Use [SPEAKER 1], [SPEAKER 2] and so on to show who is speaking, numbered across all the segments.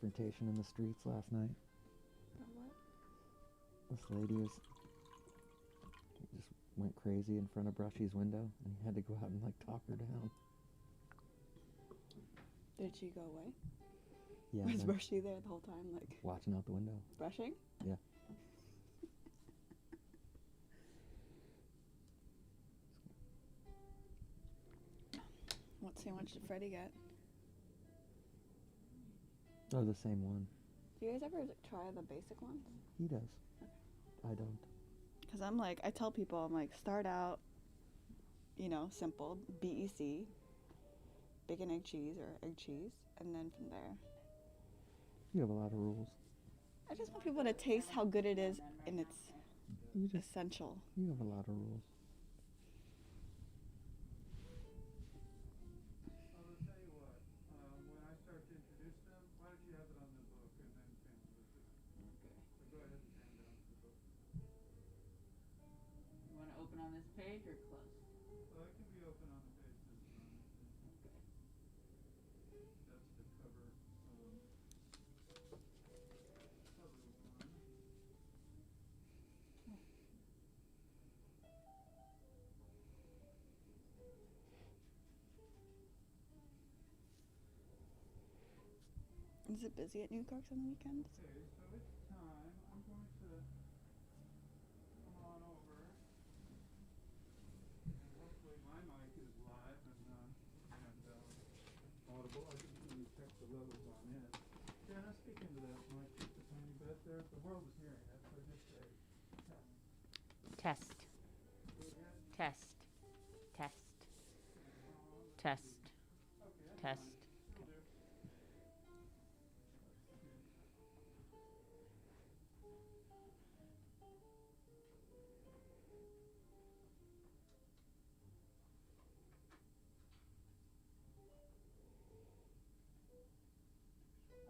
[SPEAKER 1] confrontation in the streets last night.
[SPEAKER 2] What?
[SPEAKER 1] This lady just went crazy in front of Brushy's window, and he had to go out and talk her down.
[SPEAKER 2] Did she go away?
[SPEAKER 1] Yeah.
[SPEAKER 2] Was Brushy there the whole time,
[SPEAKER 1] watching out the window?
[SPEAKER 2] Brushing?
[SPEAKER 1] Yeah.
[SPEAKER 2] What sandwich did Freddie get?
[SPEAKER 1] Oh, the same one.
[SPEAKER 2] Do you guys ever try the basic ones?
[SPEAKER 1] He does.
[SPEAKER 2] Okay.
[SPEAKER 1] I don't.
[SPEAKER 2] Because I tell people, start out, simple, BEC, bacon, egg, cheese, or egg, cheese, and then from there.
[SPEAKER 1] You have a lot of rules.
[SPEAKER 2] I just want people to taste how good it is in its essential.
[SPEAKER 1] You have a lot of rules.
[SPEAKER 3] I'll tell you what, when I start to introduce them, why don't you have it on the book and then pan with it? Okay. So go ahead and pan down to the book.
[SPEAKER 4] You want to open on this page or close?
[SPEAKER 3] Well, it can be open on the page this time.
[SPEAKER 4] Okay.
[SPEAKER 3] That's the cover. Cover one.
[SPEAKER 2] Is it busy at New York on the weekends?
[SPEAKER 3] Okay, so it's time. I'm going to come on over. And hopefully my mic is live and audible. I can even check the levels on it. Jenna, speak into that mic just a tiny bit there. The world is hearing it, so just say test.
[SPEAKER 4] Test.
[SPEAKER 3] Go ahead.
[SPEAKER 4] Test. Test. Test.
[SPEAKER 3] Okay, that's
[SPEAKER 4] Test.
[SPEAKER 3] fine. Will do.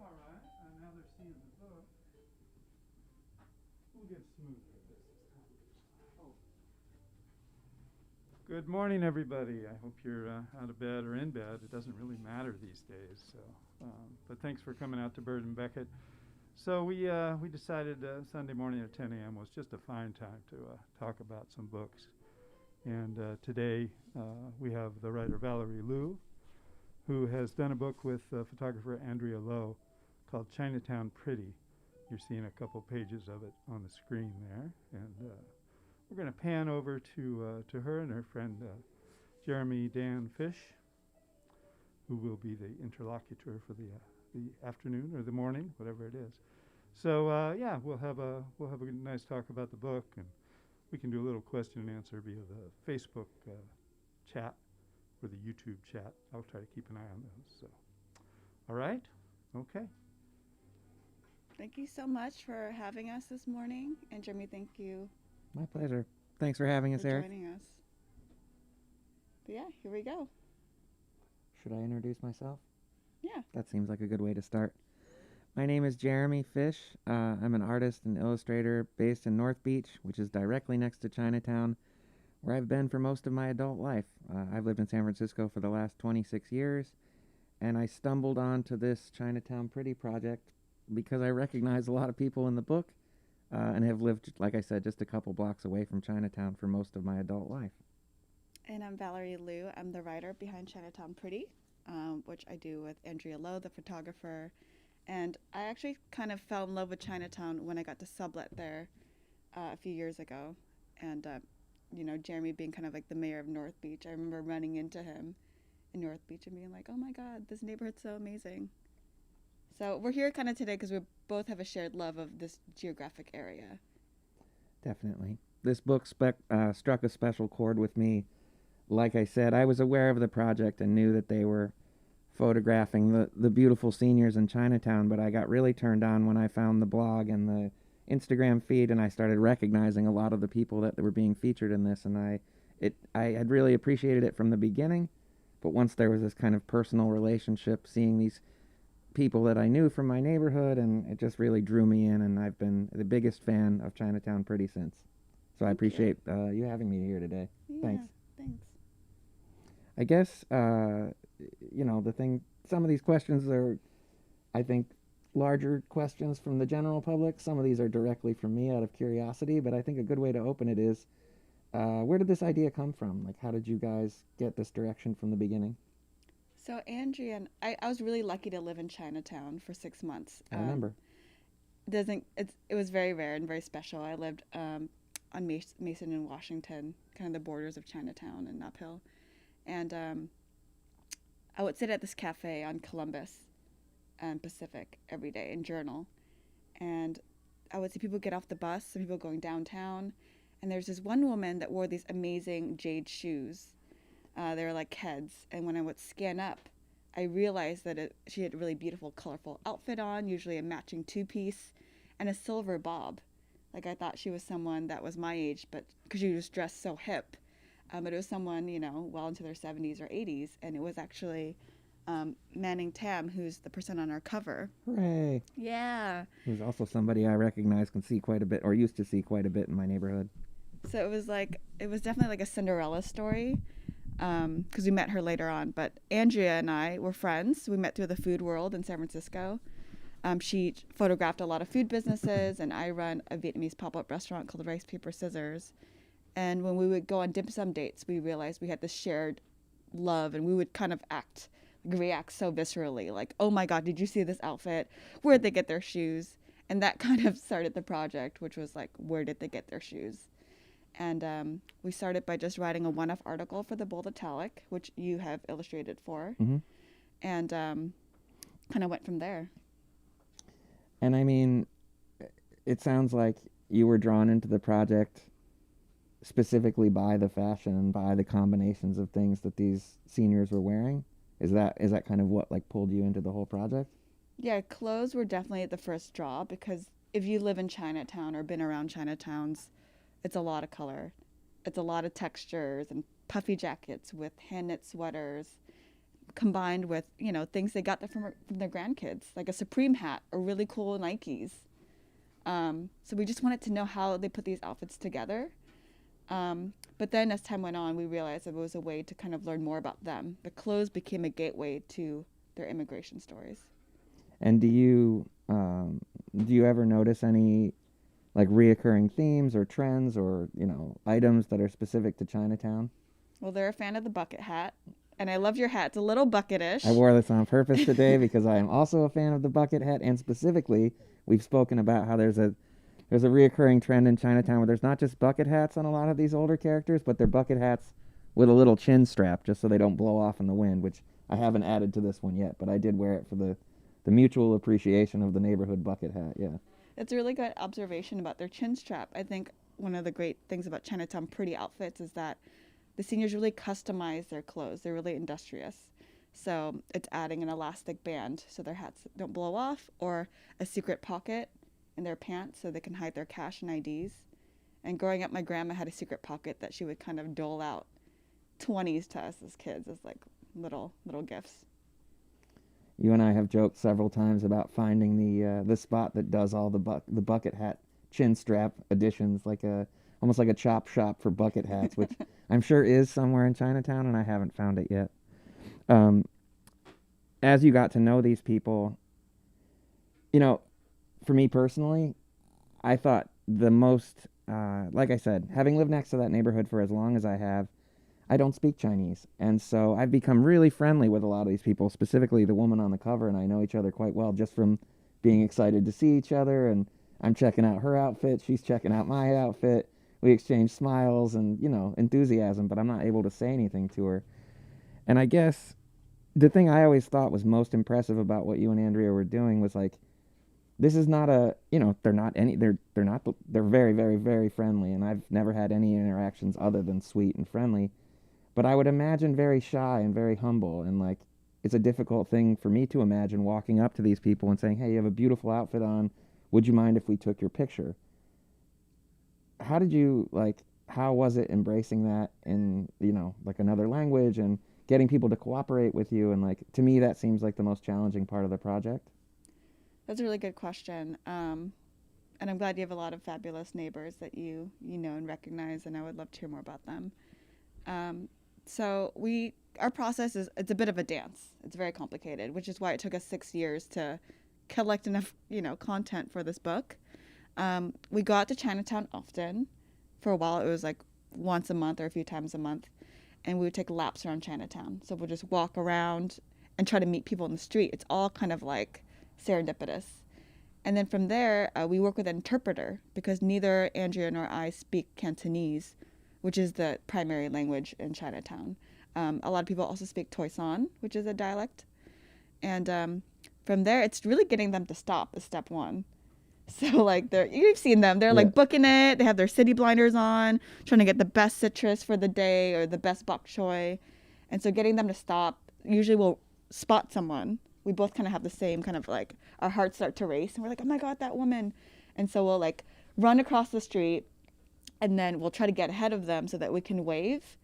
[SPEAKER 3] All right, and now they're seeing the book. We'll get smoother at this time. Oh. Good morning, everybody. I hope you're out of bed or in bed. It doesn't really matter these days. So, but thanks for coming out to Bird and Beckett. So we decided Sunday morning at 10 a.m. was just a fine time to talk about some books. And today we have the writer Valerie Luu, who has done a book with photographer Andrea Lowe called Chinatown Pretty. You're seeing a couple pages of it on the screen there. And we're going to pan over to her and her friend Jeremy Dan Fish, who will be the interlocutor for the afternoon or the morning, whatever it is. So yeah, we'll have a nice talk about the book, and we can do a little question and answer via the Facebook chat or the YouTube chat. I'll try to keep an eye on those. So, all right, okay.
[SPEAKER 2] Thank you so much for having us this morning. And Jeremy, thank you
[SPEAKER 1] My pleasure. Thanks for having us,
[SPEAKER 2] for
[SPEAKER 1] Eric.
[SPEAKER 2] joining us. But yeah, here we go.
[SPEAKER 1] Should I introduce myself?
[SPEAKER 2] Yeah.
[SPEAKER 1] That seems like a good way to start. My name is Jeremy Fish. I'm an artist and illustrator based in North Beach, which is directly next to Chinatown, where I've been for most of my adult life. I've lived in San Francisco for the last 26 years, and I stumbled onto this Chinatown Pretty project because I recognize a lot of people in the book and have lived, like I said, just a couple blocks away from Chinatown for most of my adult life.
[SPEAKER 2] And I'm Valerie Luu. I'm the writer behind Chinatown Pretty, which I do with Andrea Lowe, the photographer. And I actually kind of fell in love with Chinatown when I got to sublet there a few years ago. And, Jeremy being kind of like the mayor of North Beach, I remember running into him in North Beach and being like, oh my God, this neighborhood's so amazing. So we're here kind of today because we both have a shared love of this geographic area.
[SPEAKER 1] Definitely. This book struck a special chord with me. Like I said, I was aware of the project and knew that they were photographing the beautiful seniors in Chinatown, but I got really turned on when I found the blog and the Instagram feed, and I started recognizing a lot of the people that were being featured in this, and I had really appreciated it from the beginning, but once there was this kind of personal relationship, seeing these people that I knew from my neighborhood, and it just really drew me in, and I've been the biggest fan of Chinatown Pretty since. So I appreciate you having me here today.
[SPEAKER 2] Yeah,
[SPEAKER 1] Thanks. I guess, some of these questions are, I think, larger questions from the general public. Some of these are directly from me out of curiosity, but I think a good way to open it is, where did this idea come from? Like, how did you guys get this direction from the beginning?
[SPEAKER 2] So Andrea and I was really lucky to live in Chinatown for 6 months.
[SPEAKER 1] I remember.
[SPEAKER 2] It was very rare and very special. I lived on Mason and Washington, kind of the borders of Chinatown and uphill, and I would sit at this cafe on Columbus and Pacific every day and journal, and I would see people get off the bus, some people going downtown, and there's this one woman that wore these amazing jade shoes. They were like Keds, and when I would scan up, I realized that she had a really beautiful, colorful outfit on, usually a matching two-piece, and a silver bob. Like, I thought she was someone that was my age, but because she was dressed so hip. But it was someone, well into their 70s or 80s, and it was actually Manning Tam, who's the person on our cover.
[SPEAKER 1] Hooray!
[SPEAKER 2] Yeah.
[SPEAKER 1] Who's also somebody I recognize, can see quite a bit, or used to see quite a bit in my neighborhood.
[SPEAKER 2] So it was definitely like a Cinderella story, because we met her later on. But Andrea and I were friends. We met through the food world in San Francisco. She photographed a lot of food businesses, and I run a Vietnamese pop-up restaurant called Rice Paper Scissors. And when we would go on dim sum dates, we realized we had this shared love, and we would kind of react so viscerally, like, oh my God, did you see this outfit? Where'd they get their shoes? And that kind of started the project, which was like, where did they get their shoes? And we started by just writing a one-off article for the Bold Italic, which you have illustrated for, and kind of went from there.
[SPEAKER 1] And I mean, it sounds like you were drawn into the project specifically by the fashion and by the combinations of things that these seniors were wearing. Is that kind of what like pulled you into the whole project?
[SPEAKER 2] Yeah, clothes were definitely the first draw, because if you live in Chinatown or been around Chinatowns, it's a lot of color. It's a lot of textures and puffy jackets with hand knit sweaters, combined with, things they got from their grandkids, like a Supreme hat or really cool Nikes. So we just wanted to know how they put these outfits together. But then as time went on, we realized it was a way to kind of learn more about them. The clothes became a gateway to their immigration stories.
[SPEAKER 1] And do you ever notice any like reoccurring themes or trends or, items that are specific to Chinatown?
[SPEAKER 2] Well, they're a fan of the bucket hat. And I love your hat. It's a little bucketish.
[SPEAKER 1] I wore this on purpose today because I am also a fan of the bucket hat, and specifically, we've spoken about how there's a reoccurring trend in Chinatown where there's not just bucket hats on a lot of these older characters, but they're bucket hats with a little chin strap just so they don't blow off in the wind, which I haven't added to this one yet, but I did wear it for the mutual appreciation of the neighborhood bucket hat, yeah.
[SPEAKER 2] That's a really good observation about their chin strap. I think one of the great things about Chinatown Pretty outfits is that the seniors really customize their clothes. They're really industrious. So it's adding an elastic band so their hats don't blow off, or a secret pocket in their pants so they can hide their cash and IDs. And growing up, my grandma had a secret pocket that she would kind of dole out 20s to us as kids as like little gifts.
[SPEAKER 1] You and I have joked several times about finding the spot that does all the bucket hat chin strap editions, like almost like a chop shop for bucket hats, which I'm sure is somewhere in Chinatown, and I haven't found it yet. As you got to know these people, for me personally, I thought the most, like I said, having lived next to that neighborhood for as long as I have, I don't speak Chinese. And so I've become really friendly with a lot of these people, specifically the woman on the cover, and I know each other quite well just from being excited to see each other, and I'm checking out her outfit, she's checking out my outfit. We exchange smiles and, enthusiasm, but I'm not able to say anything to her. And I guess the thing I always thought was most impressive about what you and Andrea were doing was like, this is not they're very, very, very friendly, and I've never had any interactions other than sweet and friendly. But I would imagine very shy and very humble, and like, it's a difficult thing for me to imagine walking up to these people and saying, hey, you have a beautiful outfit on, would you mind if we took your picture? How was it embracing that in, like another language and getting people to cooperate with you? And like, to me, that seems like the most challenging part of the project.
[SPEAKER 2] That's a really good question. And I'm glad you have a lot of fabulous neighbors that you know and recognize, and I would love to hear more about them. So our process it's a bit of a dance. It's very complicated, which is why it took us 6 years to collect enough, content for this book. We go out to Chinatown often. For a while, it was like once a month or a few times a month, and we would take laps around Chinatown. So we'll just walk around and try to meet people in the street. It's all kind of like serendipitous. And then from there, we work with an interpreter because neither Andrea nor I speak Cantonese, which is the primary language in Chinatown. A lot of people also speak Toisan, which is a dialect. And from there, it's really getting them to stop is step one. So like you've seen them. They're like booking it. They have their city blinders on, trying to get the best citrus for the day or the best bok choy. And so getting them to stop, usually we'll spot someone. We both kind of have the same kind of like, our hearts start to race and we're like, oh my God, that woman. And so we'll like run across the street and then we'll try to get ahead of them so that we can wave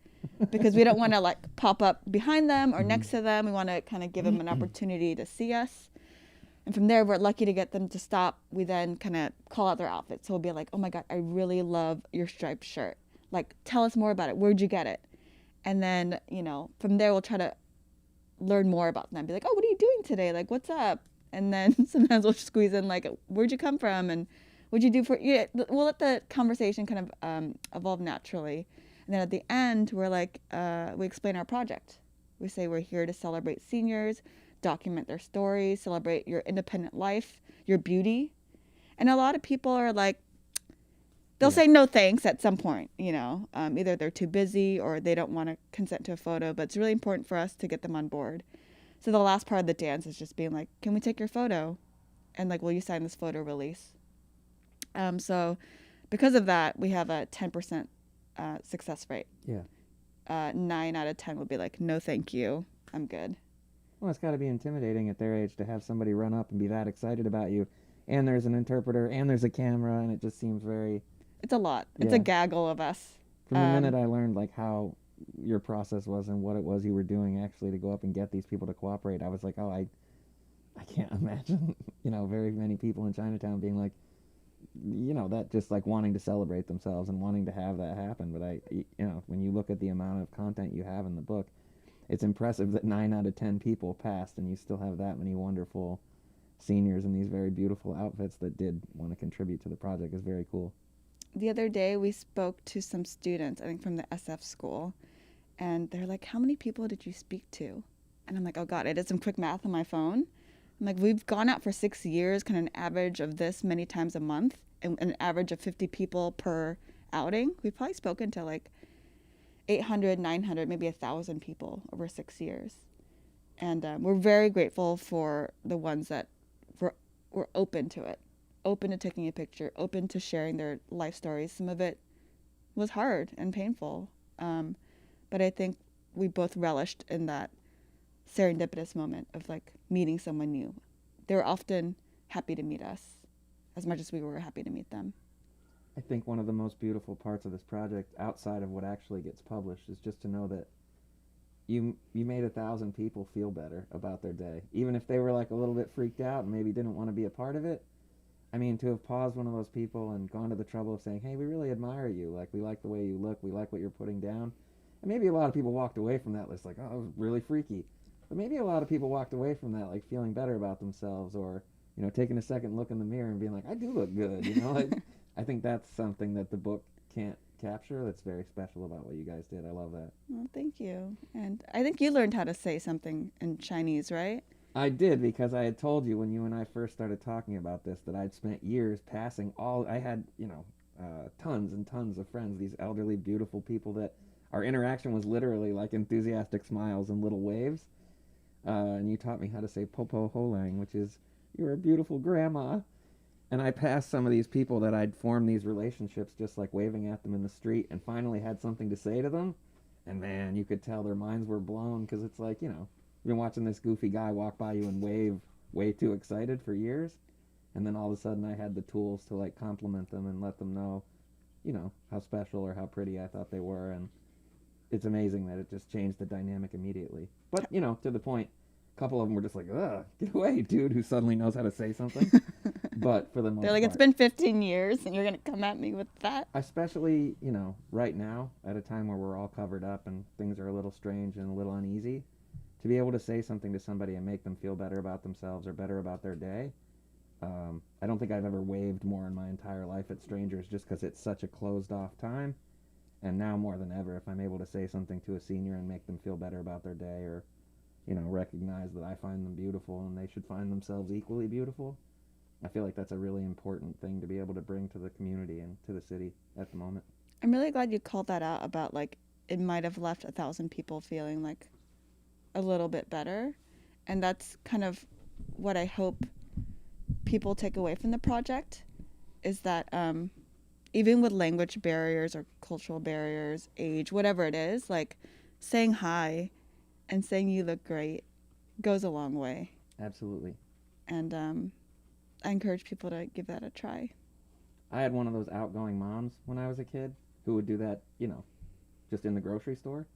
[SPEAKER 2] because we don't want to like pop up behind them or next to them. We want to kind of give them an opportunity to see us. And from there, we're lucky to get them to stop. We then kind of call out their outfits. So we'll be like, oh my God, I really love your striped shirt. Like, tell us more about it. Where'd you get it? And then, from there, we'll try to learn more about them. Be like, oh, what are you doing today? Like, what's up? And then sometimes we'll squeeze in like, where'd you come from? And what'd you do for, we'll let the conversation kind of evolve naturally. And then at the end, we're like, we explain our project. We say we're here to celebrate seniors, document their stories, celebrate your independent life, your beauty. And a lot of people are like, they'll say no thanks at some point, either they're too busy or they don't want to consent to a photo, but it's really important for us to get them on board. So the last part of the dance is just being like, can we take your photo? And like, will you sign this photo release? So because of that, we have a 10% success rate.
[SPEAKER 1] Yeah.
[SPEAKER 2] 9 out of 10 will be like, no, thank you. I'm good.
[SPEAKER 1] Well, it's got to be intimidating at their age to have somebody run up and be that excited about you. And there's an interpreter and there's a camera and it just seems very...
[SPEAKER 2] It's a lot. It's a gaggle of us.
[SPEAKER 1] From the minute I learned like how your process was and what it was you were doing actually to go up and get these people to cooperate, I was like, oh, I can't imagine, very many people in Chinatown being like, that just like wanting to celebrate themselves and wanting to have that happen. But when you look at the amount of content you have in the book, it's impressive that 9 out of 10 people passed and you still have that many wonderful seniors in these very beautiful outfits that did want to contribute to the project. Is very cool.
[SPEAKER 2] The other day we spoke to some students, I think from the SF school, and they're like, how many people did you speak to? And I'm like, oh God, I did some quick math on my phone. I'm like, we've gone out for 6 years, kind of an average of this many times a month, and an average of 50 people per outing. We've probably spoken to like 800, 900, maybe 1,000 people over 6 years. And we're very grateful for the ones that were open to it, open to taking a picture, open to sharing their life stories. Some of it was hard and painful. But I think we both relished in that serendipitous moment of like meeting someone new. They were often happy to meet us as much as we were happy to meet them.
[SPEAKER 1] I think one of the most beautiful parts of this project, outside of what actually gets published, is just to know that you made 1,000 people feel better about their day, even if they were like a little bit freaked out and maybe didn't want to be a part of it. I mean, to have paused one of those people and gone to the trouble of saying, hey, we really admire you, like we like the way you look, we like what you're putting down. And maybe a lot of people walked away from that list like, oh, it was really freaky. But maybe a lot of people walked away from that like feeling better about themselves, or taking a second look in the mirror and being like, I do look good. I think that's something that the book can't capture. That's very special about what you guys did. I love that.
[SPEAKER 2] Well, thank you. And I think you learned how to say something in Chinese, right?
[SPEAKER 1] I did, because I had told you when you and I first started talking about this that I'd spent years passing I had, tons and tons of friends, these elderly, beautiful people that our interaction was literally like enthusiastic smiles and little waves. And you taught me how to say Popo Holang, which is, you're a beautiful grandma. And I passed some of these people that I'd formed these relationships just like waving at them in the street, and finally had something to say to them. And man, you could tell their minds were blown, because it's like, you've been watching this goofy guy walk by you and wave way too excited for years. And then all of a sudden I had the tools to like compliment them and let them know, how special or how pretty I thought they were. And it's amazing that it just changed the dynamic immediately. But, to the point, a couple of them were just like, ugh, get away, dude, who suddenly knows how to say something. But for the most part,
[SPEAKER 2] They're like, it's been 15 years and you're going to come at me with that?
[SPEAKER 1] Especially, right now, at a time where we're all covered up and things are a little strange and a little uneasy, to be able to say something to somebody and make them feel better about themselves or better about their day, I don't think I've ever waved more in my entire life at strangers just because it's such a closed off time. And now more than ever, if I'm able to say something to a senior and make them feel better about their day, or recognize that I find them beautiful and they should find themselves equally beautiful, I feel like that's a really important thing to be able to bring to the community and to the city at the moment.
[SPEAKER 2] I'm really glad you called that out about like it might have left 1,000 people feeling like a little bit better. And that's kind of what I hope people take away from the project is that even with language barriers or cultural barriers, age, whatever it is, like saying hi and saying you look great goes a long way.
[SPEAKER 1] Absolutely.
[SPEAKER 2] And I encourage people to give that a try.
[SPEAKER 1] I had one of those outgoing moms when I was a kid who would do that, just in the grocery store.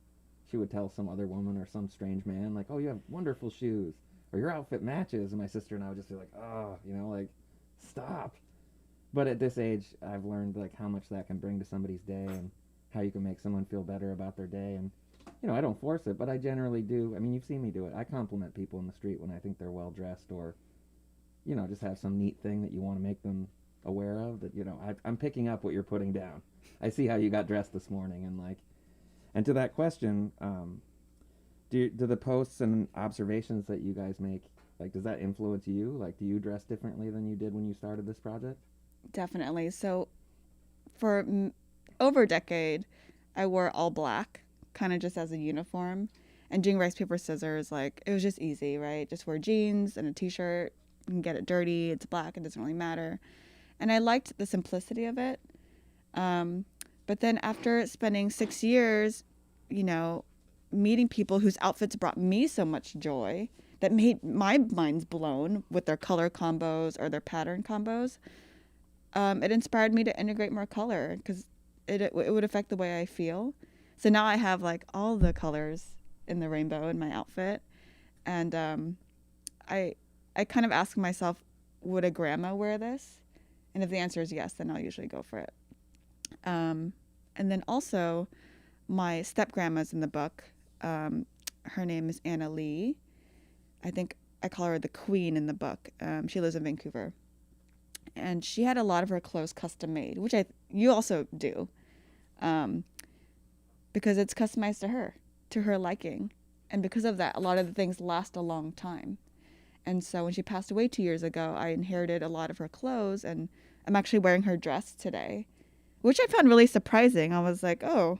[SPEAKER 1] She would tell some other woman or some strange man, like, oh, you have wonderful shoes, or your outfit matches. And my sister and I would just be like, oh, like, stop. But at this age, I've learned, like, how much that can bring to somebody's day and how you can make someone feel better about their day. And, I don't force it, but I generally do. I mean, you've seen me do it. I compliment people in the street when I think they're well-dressed or, just have some neat thing that you want to make them aware of that, I'm picking up what you're putting down. I see how you got dressed this morning. And to that question, do the posts and observations that you guys make, like, does that influence you? Like, do you dress differently than you did when you started this project?
[SPEAKER 2] Definitely. So for over a decade, I wore all black, kind of just as a uniform. And doing rice, paper, scissors, like, it was just easy, right? Just wear jeans and a t-shirt. You can get it dirty. It's black. It doesn't really matter. And I liked the simplicity of it. But then after spending 6 years, meeting people whose outfits brought me so much joy that made my minds blown with their color combos or their pattern combos, it inspired me to integrate more color because it would affect the way I feel. So now I have like all the colors in the rainbow in my outfit. And I kind of ask myself, would a grandma wear this? And if the answer is yes, then I'll usually go for it. And then also, my step-grandma's in the book. Her name is Anna Lee. I think I call her the queen in the book. She lives in Vancouver. And she had a lot of her clothes custom made, which you also do. Because it's customized to her liking. And because of that, a lot of the things last a long time. And so when she passed away 2 years ago, I inherited a lot of her clothes, and I'm actually wearing her dress today, which I found really surprising. I was like, oh,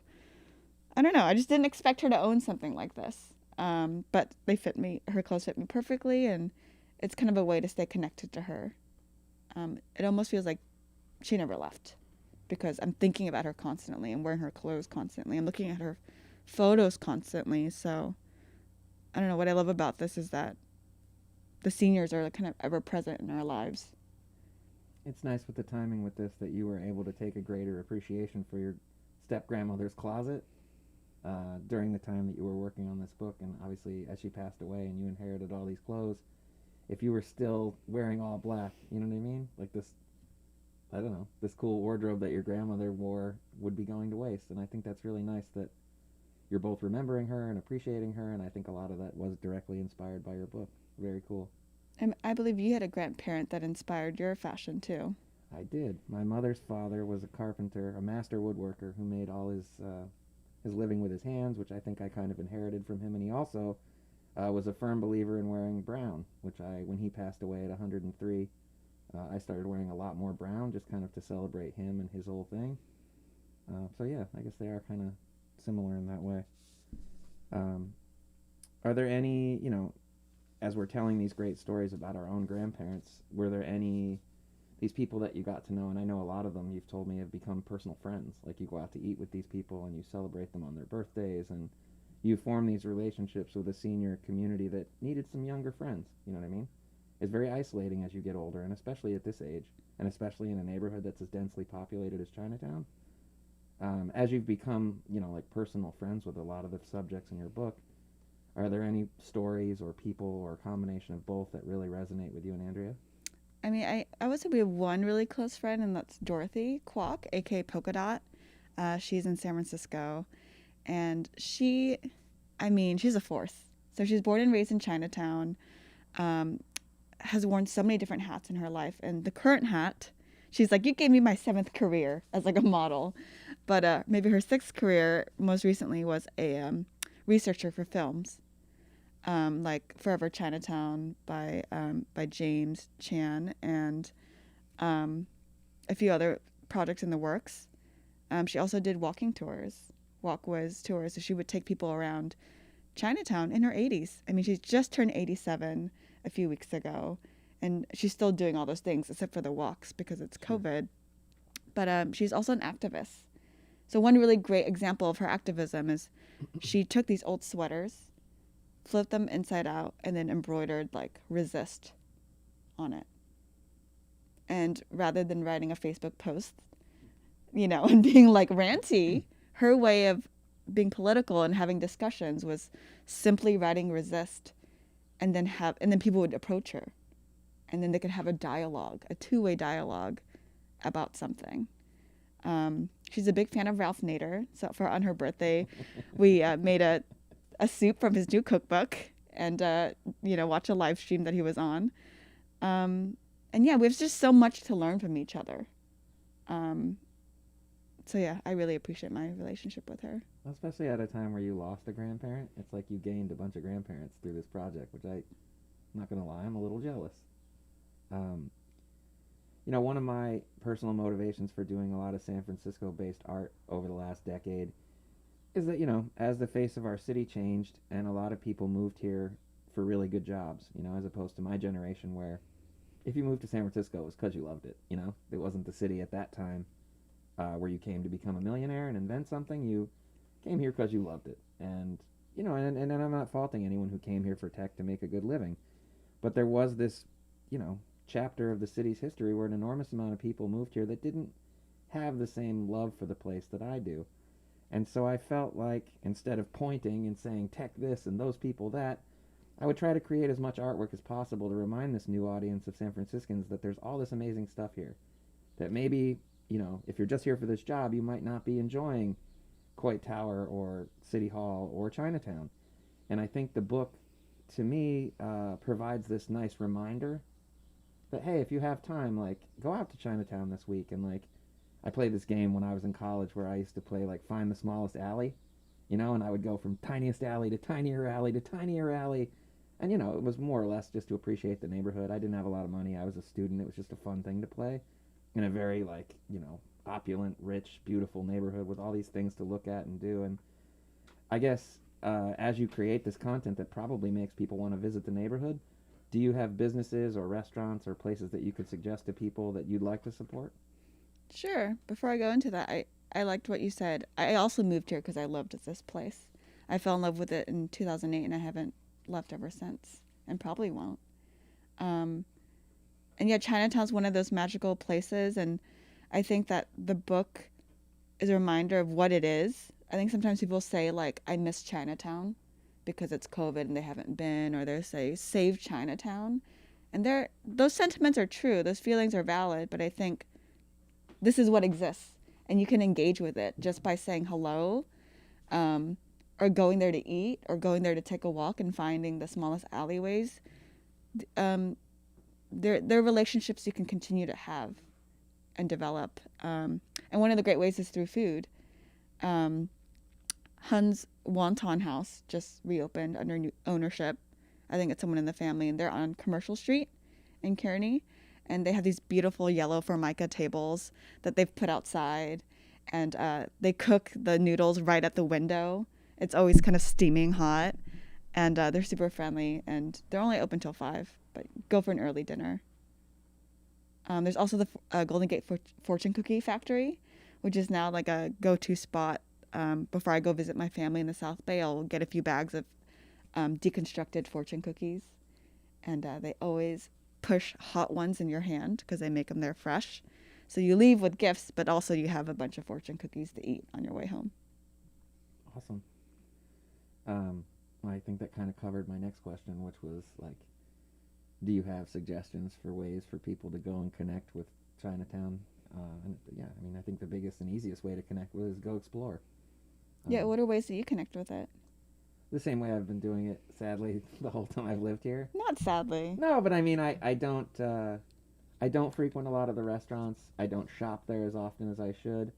[SPEAKER 2] I don't know. I just didn't expect her to own something like this. But they fit me. Her clothes fit me perfectly, and it's kind of a way to stay connected to her. It almost feels like she never left because I'm thinking about her constantly. I'm wearing her clothes constantly. I'm looking at her photos constantly. So I don't know. What I love about this is that the seniors are kind of ever present in our lives.
[SPEAKER 1] It's nice with the timing with this that you were able to take a greater appreciation for your step-grandmother's closet during the time that you were working on this book. And obviously, as she passed away and you inherited all these clothes, if you were still wearing all black, you know what I mean? Like this, I don't know, this cool wardrobe that your grandmother wore would be going to waste. And I think that's really nice that you're both remembering her and appreciating her. And I think a lot of that was directly inspired by your book. Very cool.
[SPEAKER 2] And I believe you had a grandparent that inspired your fashion too.
[SPEAKER 1] I did. My mother's father was a carpenter, a master woodworker who made all his living with his hands, which I think I kind of inherited from him. And he also was a firm believer in wearing brown, which when he passed away at 103, I started wearing a lot more brown just kind of to celebrate him and his whole thing. So yeah, I guess they are kind of similar in that way. Are there any, as we're telling these great stories about our own grandparents, were there any, these people that you got to know, and I know a lot of them, you've told me, have become personal friends. Like you go out to eat with these people and you celebrate them on their birthdays, and you form these relationships with a senior community that needed some younger friends, you know what I mean? It's very isolating as you get older, and especially at this age, and especially in a neighborhood that's as densely populated as Chinatown. As you've become, like personal friends with a lot of the subjects in your book, are there any stories or people or a combination of both that really resonate with you and Andrea?
[SPEAKER 2] I mean, I would say we have one really close friend, and that's Dorothy Kwok, aka Polka Dot. She's in San Francisco, and she's a force. So she's born and raised in Chinatown. has worn so many different hats in her life. And the current hat, she's like, you gave me my 7th career as like a model. But maybe her 6th career most recently was a researcher for films, like Forever Chinatown by James Chan, and a few other projects in the works. She also did walkways tours. So she would take people around Chinatown in her 80s. I mean, she's just turned 87 a few weeks ago, and she's still doing all those things except for the walks because it's COVID. But she's also an activist. So one really great example of her activism is she took these old sweaters, flipped them inside out, and then embroidered like resist on it. And rather than writing a Facebook post, and being like ranty, her way of being political and having discussions was simply writing resist, and then people would approach her, and then they could have a dialogue, a 2-way dialogue about something. She's a big fan of Ralph Nader, so on her birthday, we made a soup from his new cookbook, and watch a live stream that he was on. And yeah, we have just so much to learn from each other. So yeah, I really appreciate my relationship with her.
[SPEAKER 1] Especially at a time where you lost a grandparent. It's like you gained a bunch of grandparents through this project, which I'm not going to lie, I'm a little jealous. One of my personal motivations for doing a lot of San Francisco-based art over the last decade is that, as the face of our city changed and a lot of people moved here for really good jobs, as opposed to my generation where if you moved to San Francisco, it was because you loved it, It wasn't the city at that time where you came to become a millionaire and invent something. You came here because you loved it. And, and I'm not faulting anyone who came here for tech to make a good living. But there was this, chapter of the city's history where an enormous amount of people moved here that didn't have the same love for the place that I do. And so I felt like instead of pointing and saying tech this and those people that, I would try to create as much artwork as possible to remind this new audience of San Franciscans that there's all this amazing stuff here. That maybe, if you're just here for this job, you might not be enjoying Coit Tower or City Hall or Chinatown. And I think the book, to me, provides this nice reminder that, hey, if you have time, like, go out to Chinatown this week. And, like, I played this game when I was in college where I used to play, like, find the smallest alley, and I would go from tiniest alley to tinier alley to tinier alley. And, it was more or less just to appreciate the neighborhood. I didn't have a lot of money. I was a student. It was just a fun thing to play in a very, like, opulent, rich, beautiful neighborhood with all these things to look at and do. And I guess as you create this content that probably makes people want to visit the neighborhood, do you have businesses or restaurants or places that you could suggest to people that you'd like to support?
[SPEAKER 2] Sure. Before I go into that, I liked what you said. I also moved here because I loved this place. I fell in love with it in 2008, and I haven't left ever since, and probably won't. And yeah, Chinatown's one of those magical places, and I think that the book is a reminder of what it is. I think sometimes people say, like, I miss Chinatown because it's COVID and they haven't been, or they say, save Chinatown. And those sentiments are true. Those feelings are valid, but I think this is what exists, and you can engage with it just by saying hello, or going there to eat, or going there to take a walk and finding the smallest alleyways. They're relationships you can continue to have and develop. And one of the great ways is through food. Hun's Wonton House just reopened under new ownership. I think it's someone in the family, and they're on Commercial Street in Kearney. And they have these beautiful yellow Formica tables that they've put outside. And they cook the noodles right at the window. It's always kind of steaming hot. And they're super friendly. And they're only open till 5, but go for an early dinner. There's also the Golden Gate Fortune Cookie Factory, which is now like a go-to spot. Before I go visit my family in the South Bay, I'll get a few bags of deconstructed fortune cookies. And they always push hot ones in your hand because they make them there fresh. So you leave with gifts, but also you have a bunch of fortune cookies to eat on your way home.
[SPEAKER 1] Awesome. Well, I think that kind of covered my next question, which was like, do you have suggestions for ways for people to go and connect with Chinatown? And yeah, I mean, I think the biggest and easiest way to connect with is go explore.
[SPEAKER 2] Yeah, what are ways that you connect with it?
[SPEAKER 1] the same way I've been doing it, sadly, the whole time I've lived here.
[SPEAKER 2] Not sadly.
[SPEAKER 1] No, but I mean, I don't frequent a lot of the restaurants. I don't shop there as often as I should.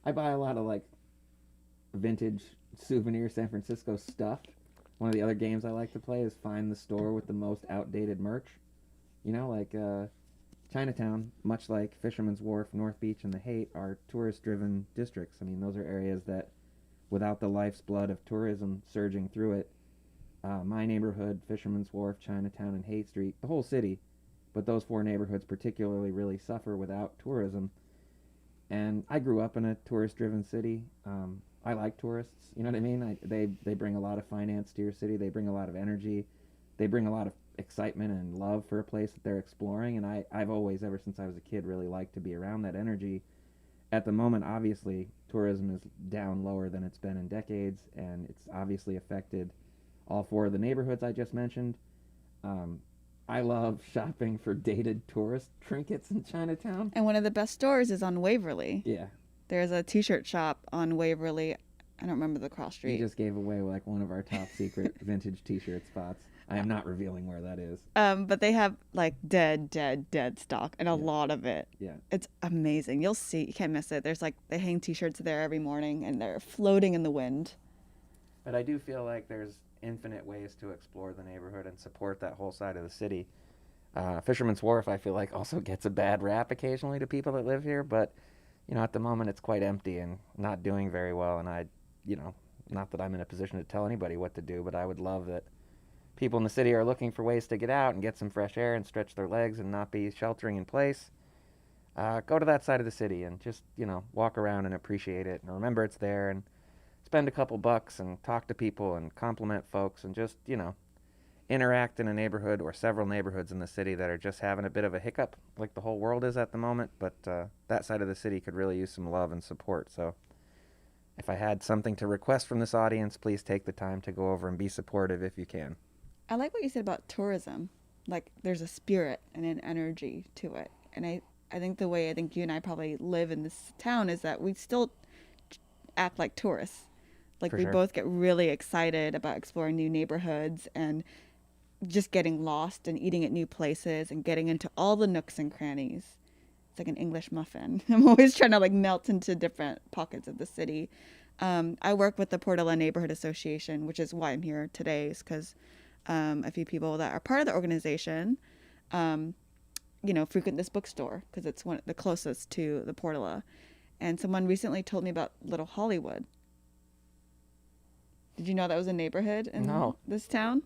[SPEAKER 1] I buy a lot of like vintage souvenir San Francisco stuff. One of the other games I like to play is find the store with the most outdated merch. You know, like Chinatown, much like Fisherman's Wharf, North Beach, and the Haight, are tourist-driven districts. I mean, those are areas that, without the life's blood of tourism surging through it, my neighborhood, Fisherman's Wharf, Chinatown, and Haight Street, the whole city, but those four neighborhoods particularly really suffer without tourism. And I grew up in a tourist-driven city. I like tourists. You know what I mean? They bring a lot of finance to your city. They bring a lot of energy. They bring a lot of excitement and love for a place that they're exploring. And I've always, ever since I was a kid, really liked to be around that energy. At the moment, obviously, tourism is down lower than it's been in decades, and it's obviously affected all four of the neighborhoods I just mentioned. I love shopping for dated tourist trinkets in Chinatown.
[SPEAKER 2] And one of the best stores is on Waverly.
[SPEAKER 1] Yeah.
[SPEAKER 2] There's a t-shirt shop on Waverly. I don't remember the cross
[SPEAKER 1] You
[SPEAKER 2] street.
[SPEAKER 1] just gave away like one of our top secret vintage t-shirt spots. I am not revealing where that is.
[SPEAKER 2] But they have like dead stock and a lot of it.
[SPEAKER 1] Yeah.
[SPEAKER 2] It's amazing. You'll see. You can't miss it. There's like, they hang t-shirts there every morning and they're floating in the wind.
[SPEAKER 1] But I do feel like there's infinite ways to explore the neighborhood and support that whole side of the city. Fisherman's Wharf, I feel like, also gets a bad rap occasionally to people that live here, but, you know, at the moment it's quite empty and not doing very well, and not that I'm in a position to tell anybody what to do, but I would love that people in the city are looking for ways to get out and get some fresh air and stretch their legs and not be sheltering in place. Go to that side of the city and just, walk around and appreciate it and remember it's there and spend a couple bucks and talk to people and compliment folks and just, interact in a neighborhood or several neighborhoods in the city that are just having a bit of a hiccup like the whole world is at the moment, but that side of the city could really use some love and support. So if I had something to request from this audience, please take the time to go over and be supportive if you can.
[SPEAKER 2] I like what you said about tourism. Like there's a spirit and an energy to it. And I think the way I think you and I probably live in this town is that we still act like tourists. Like
[SPEAKER 1] For
[SPEAKER 2] we
[SPEAKER 1] sure.
[SPEAKER 2] both get really excited about exploring new neighborhoods and just getting lost and eating at new places and getting into all the nooks and crannies. It's like an English muffin. I'm always trying to like melt into different pockets of the city. I work with the Portola Neighborhood Association, which is why I'm here today, is because a few people that are part of the organization, frequent this bookstore because it's the closest to the Portola. And someone recently told me about Little Hollywood. Did you know that was a neighborhood in
[SPEAKER 1] No.
[SPEAKER 2] this town?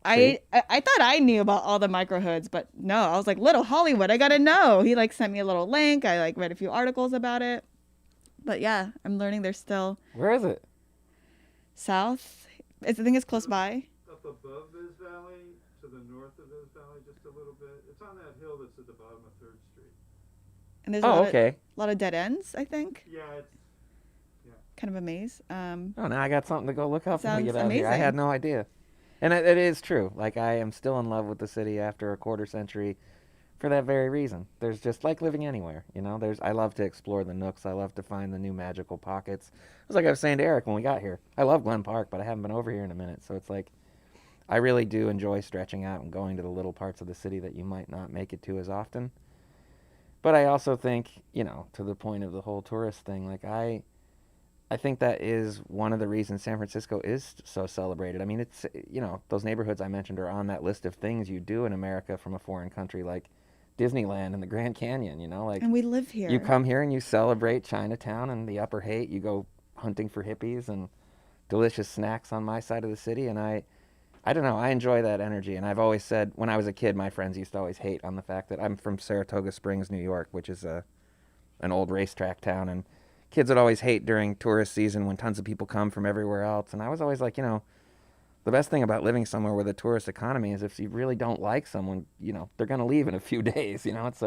[SPEAKER 2] I thought I knew about all the microhoods, but no, I was like, Little Hollywood, I gotta know. He like sent me a little link. I like read a few articles about it. But yeah, I'm learning there's still
[SPEAKER 1] Where is it?
[SPEAKER 2] south. I think it's close by.
[SPEAKER 3] Up above Viz Valley, to the north of Viz Valley, just a little bit. It's on that hill that's at the bottom of 3rd Street.
[SPEAKER 2] And there's
[SPEAKER 1] Oh, okay.
[SPEAKER 2] a lot of dead ends, I think.
[SPEAKER 3] Yeah, it's
[SPEAKER 2] Kind of a maze.
[SPEAKER 1] Oh, now I got something to go look up when we
[SPEAKER 2] Sounds
[SPEAKER 1] get out here. I
[SPEAKER 2] amazing.
[SPEAKER 1] had no idea. And it is true. Like, I am still in love with the city after a quarter century for that very reason. There's just like living anywhere, I love to explore the nooks. I love to find the new magical pockets. It was like I was saying to Eric when we got here. I love Glen Park, but I haven't been over here in a minute. So it's like I really do enjoy stretching out and going to the little parts of the city that you might not make it to as often. But I also think, to the point of the whole tourist thing, like I think that is one of the reasons San Francisco is so celebrated. I mean, it's, those neighborhoods I mentioned are on that list of things you do in America from a foreign country, like Disneyland and the Grand Canyon,
[SPEAKER 2] And we live here.
[SPEAKER 1] You come here and you celebrate Chinatown and the Upper Haight. You go hunting for hippies and delicious snacks on my side of the city. And I don't know, I enjoy that energy. And I've always said, when I was a kid, my friends used to always hate on the fact that I'm from Saratoga Springs, New York, which is an old racetrack town. And kids would always hate during tourist season when tons of people come from everywhere else. And I was always like, the best thing about living somewhere with a tourist economy is if you really don't like someone, they're going to leave in a few days. It's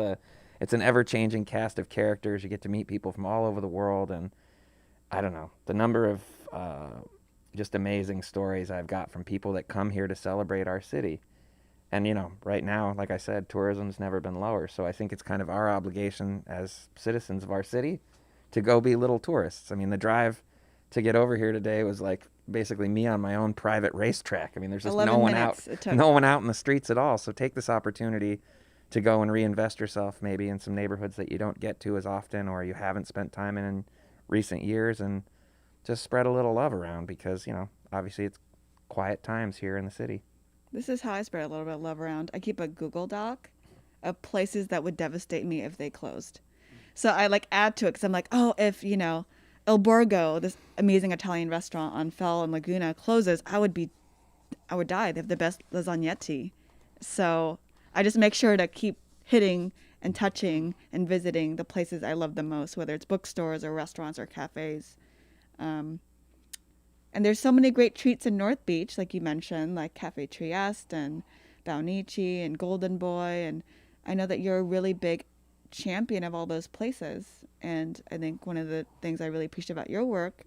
[SPEAKER 1] an ever-changing cast of characters. You get to meet people from all over the world. And I don't know, the number of just amazing stories I've got from people that come here to celebrate our city. And, right now, like I said, tourism's never been lower. So I think it's kind of our obligation as citizens of our city to go be little tourists. I mean, the drive to get over here today was like basically me on my own private racetrack. I mean, there's just
[SPEAKER 2] 11
[SPEAKER 1] no one
[SPEAKER 2] minutes
[SPEAKER 1] out,
[SPEAKER 2] it took.
[SPEAKER 1] no one out in the streets at all. So take this opportunity to go and reinvest yourself maybe in some neighborhoods that you don't get to as often or you haven't spent time in recent years, and just spread a little love around because, you know, obviously it's quiet times here in the city.
[SPEAKER 2] This is how I spread a little bit of love around. I keep a Google Doc of places that would devastate me if they closed. So I like add to it because I'm like, oh, if, you know, Il Borgo, this amazing Italian restaurant on Fell and Laguna, closes, I would die. They have the best lasagnetti. So I just make sure to keep hitting and touching and visiting the places I love the most, whether it's bookstores or restaurants or cafes. And there's so many great treats in North Beach, like you mentioned, like Cafe Trieste and Baunichi and Golden Boy. And I know that you're a really big champion of all those places. And I think one of the things I really appreciate about your work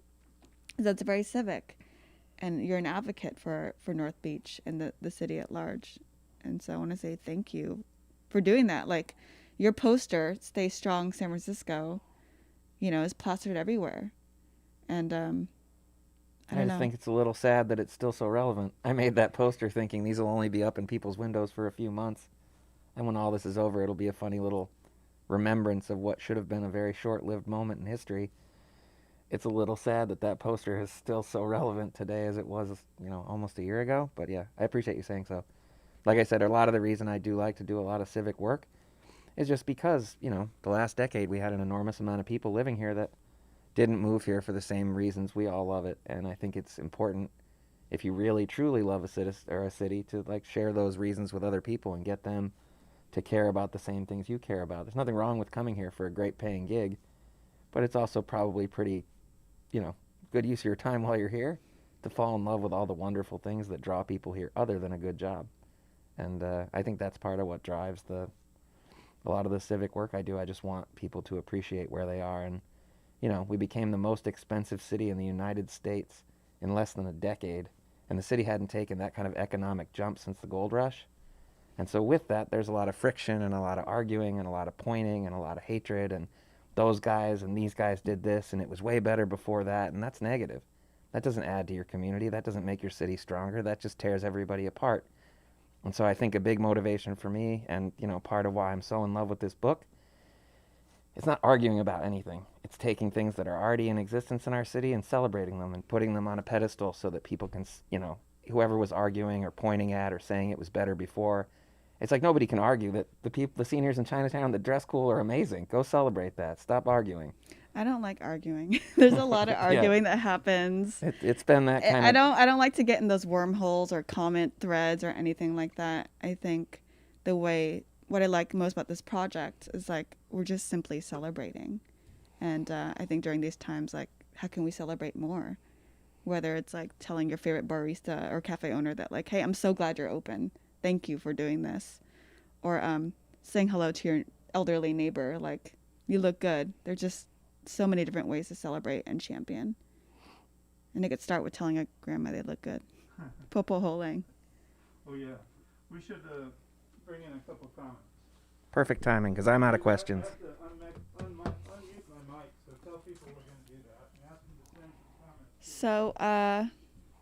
[SPEAKER 2] is that it's very civic. And you're an advocate for North Beach and the city at large. And so I want to say thank you for doing that. Like your poster, Stay Strong San Francisco, you know, is plastered everywhere. And I don't
[SPEAKER 1] just
[SPEAKER 2] know.
[SPEAKER 1] think it's a little sad that it's still so relevant. I made that poster thinking these will only be up in people's windows for a few months. And when all this is over, it'll be a funny little remembrance of what should have been a very short-lived moment in history. It's a little sad that that poster is still so relevant today as it was, you know, almost a year ago. But yeah, I appreciate you saying so. Like I said, a lot of the reason I do like to do a lot of civic work is just because, you know, the last decade we had an enormous amount of people living here that didn't move here for the same reasons we all love it. And I think it's important, if you really truly love a city, to like share those reasons with other people and get them to care about the same things you care about. There's nothing wrong with coming here for a great paying gig, but it's also probably pretty, you know, good use of your time while you're here to fall in love with all the wonderful things that draw people here other than a good job. And I think that's part of what drives a lot of the civic work I do. I just want people to appreciate where they are. And, you know, we became the most expensive city in the United States in less than a decade. And the city hadn't taken that kind of economic jump since the gold rush. And so with that, there's a lot of friction and a lot of arguing and a lot of pointing and a lot of hatred. And those guys and these guys did this and it was way better before that. And that's negative. That doesn't add to your community. That doesn't make your city stronger. That just tears everybody apart. And so I think a big motivation for me, and, you know, part of why I'm so in love with this book, it's not arguing about anything. It's taking things that are already in existence in our city and celebrating them and putting them on a pedestal so that people can, you know, whoever was arguing or pointing at or saying it was better before, it's like nobody can argue that the seniors in Chinatown that dress cool are amazing. Go celebrate that. Stop arguing.
[SPEAKER 2] I don't like arguing. There's a lot of arguing that happens.
[SPEAKER 1] It's been that kind of...
[SPEAKER 2] I don't like to get in those wormholes or comment threads or anything like that. I think what I like most about this project is like we're just simply celebrating. And I think during these times, like, how can we celebrate more? Whether it's like telling your favorite barista or cafe owner that like, hey, I'm so glad you're open. Thank you for doing this. Or saying hello to your elderly neighbor, like, you look good. They're just so many different ways to celebrate and champion. And it could start with telling a grandma they look good. Popo Holang.
[SPEAKER 3] Oh, yeah. We should bring in a couple comments.
[SPEAKER 1] Perfect timing, because I'm out of questions.
[SPEAKER 3] I have to unmute my mic, so tell people we're going to do that. And ask them to send some comments.
[SPEAKER 2] So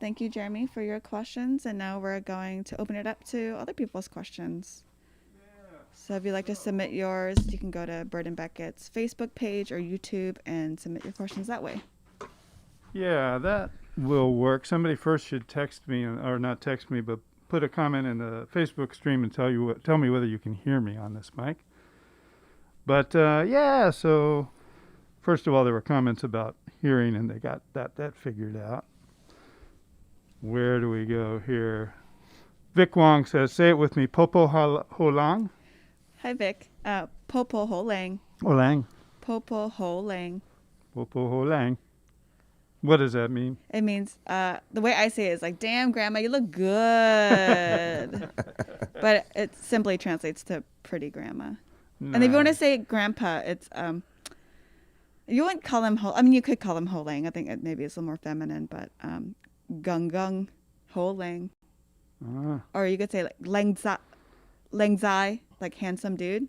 [SPEAKER 2] thank you, Jeremy, for your questions. And now we're going to open it up to other people's questions. So if you'd like to submit yours, you can go to Bird and Beckett's Facebook page or YouTube and submit your questions that way.
[SPEAKER 3] Yeah, that will work. Somebody first should text me, or not text me, but put a comment in the Facebook stream and tell me whether you can hear me on this mic. But yeah, so first of all, there were comments about hearing, and they got that figured out. Where do we go here? Vic Wong says, say it with me, Popo Holang.
[SPEAKER 2] Hi, Vic. Popo Holang.
[SPEAKER 3] Holang.
[SPEAKER 2] Popo Holang.
[SPEAKER 3] Popo Holang. What does that mean?
[SPEAKER 2] It means, the way I say it is like, damn, Grandma, you look good. But it simply translates to pretty grandma.
[SPEAKER 3] Nice.
[SPEAKER 2] And if you want to say grandpa, it's, you wouldn't call him, you could call him Holang. I think maybe it's a little more feminine, but Gung Gung Holang. Or you could say like Leng Zai, like handsome dude.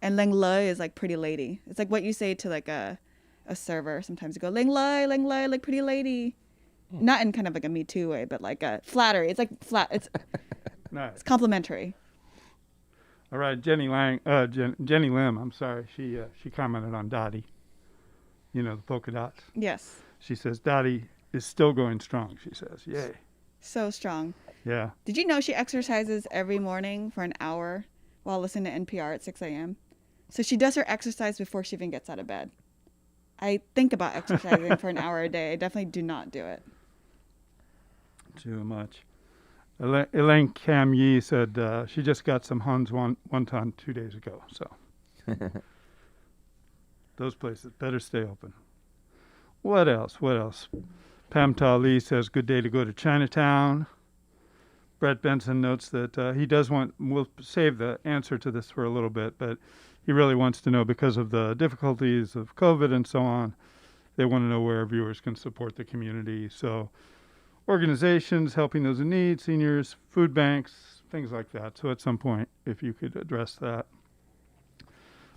[SPEAKER 2] And Leng Le is like pretty lady. It's like what you say to like a a server, sometimes you go ling lai, like pretty lady. Not in kind of like a Me Too way, but like a flattery. It's like flat. It's
[SPEAKER 3] Nice.
[SPEAKER 2] complimentary.
[SPEAKER 3] All right, Jenny Lim. I'm sorry. She commented on Dottie. You know, the polka dots.
[SPEAKER 2] Yes,
[SPEAKER 3] She says Dottie is still going strong. She says, "Yay."
[SPEAKER 2] so strong.
[SPEAKER 3] Yeah.
[SPEAKER 2] Did you know she exercises every morning for an hour while listening to NPR at 6 a.m.? So she does her exercise before she even gets out of bed. I think about exercising for an hour a day. I definitely do not do it.
[SPEAKER 3] Too much. Elaine Cam Yee said she just got some Huns wonton 2 days ago. So those places better stay open. What else? Pam Ta Lee says, good day to go to Chinatown. Brett Benson notes that he does want, we'll save the answer to this for a little bit, but he really wants to know, because of the difficulties of COVID and so on, they want to know where viewers can support the community. So organizations helping those in need, seniors, food banks, things like that. So at some point, if you could address that.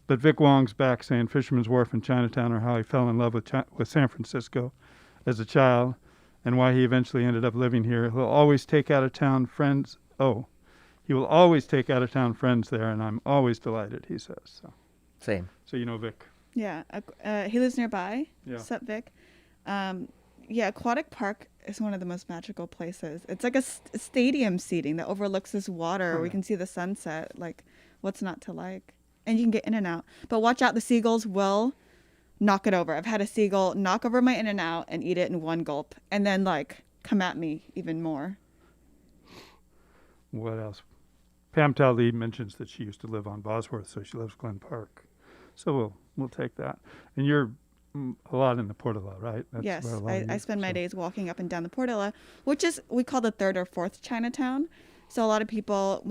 [SPEAKER 3] But Vic Wong's back saying Fisherman's Wharf and Chinatown are how he fell in love with San Francisco as a child, and why he eventually ended up living here. He'll always take out-of-town friends. He will always take out-of-town friends there, and I'm always delighted, he says. So
[SPEAKER 1] Same.
[SPEAKER 3] you know Vic.
[SPEAKER 2] Yeah, he lives nearby.
[SPEAKER 3] Yeah.
[SPEAKER 2] Sup, Vic? Yeah, Aquatic Park is one of the most magical places. It's like a stadium seating that overlooks this water.
[SPEAKER 3] Oh,
[SPEAKER 2] We
[SPEAKER 3] yeah.
[SPEAKER 2] can see the sunset. Like, what's not to like? And you can get in and out. But watch out, the seagulls will knock it over. I've had a seagull knock over my In-N-Out and eat it in one gulp, and then like come at me even more.
[SPEAKER 3] What else? Pam Talley mentions that she used to live on Bosworth, so she loves Glen Park. So we'll take that. And you're a lot in the Portola, right? That's
[SPEAKER 2] Yes,
[SPEAKER 3] where a lot of
[SPEAKER 2] I
[SPEAKER 3] you-
[SPEAKER 2] spend my
[SPEAKER 3] so-
[SPEAKER 2] days walking up and down the Portola, which is, we call the third or fourth Chinatown. So a lot of people,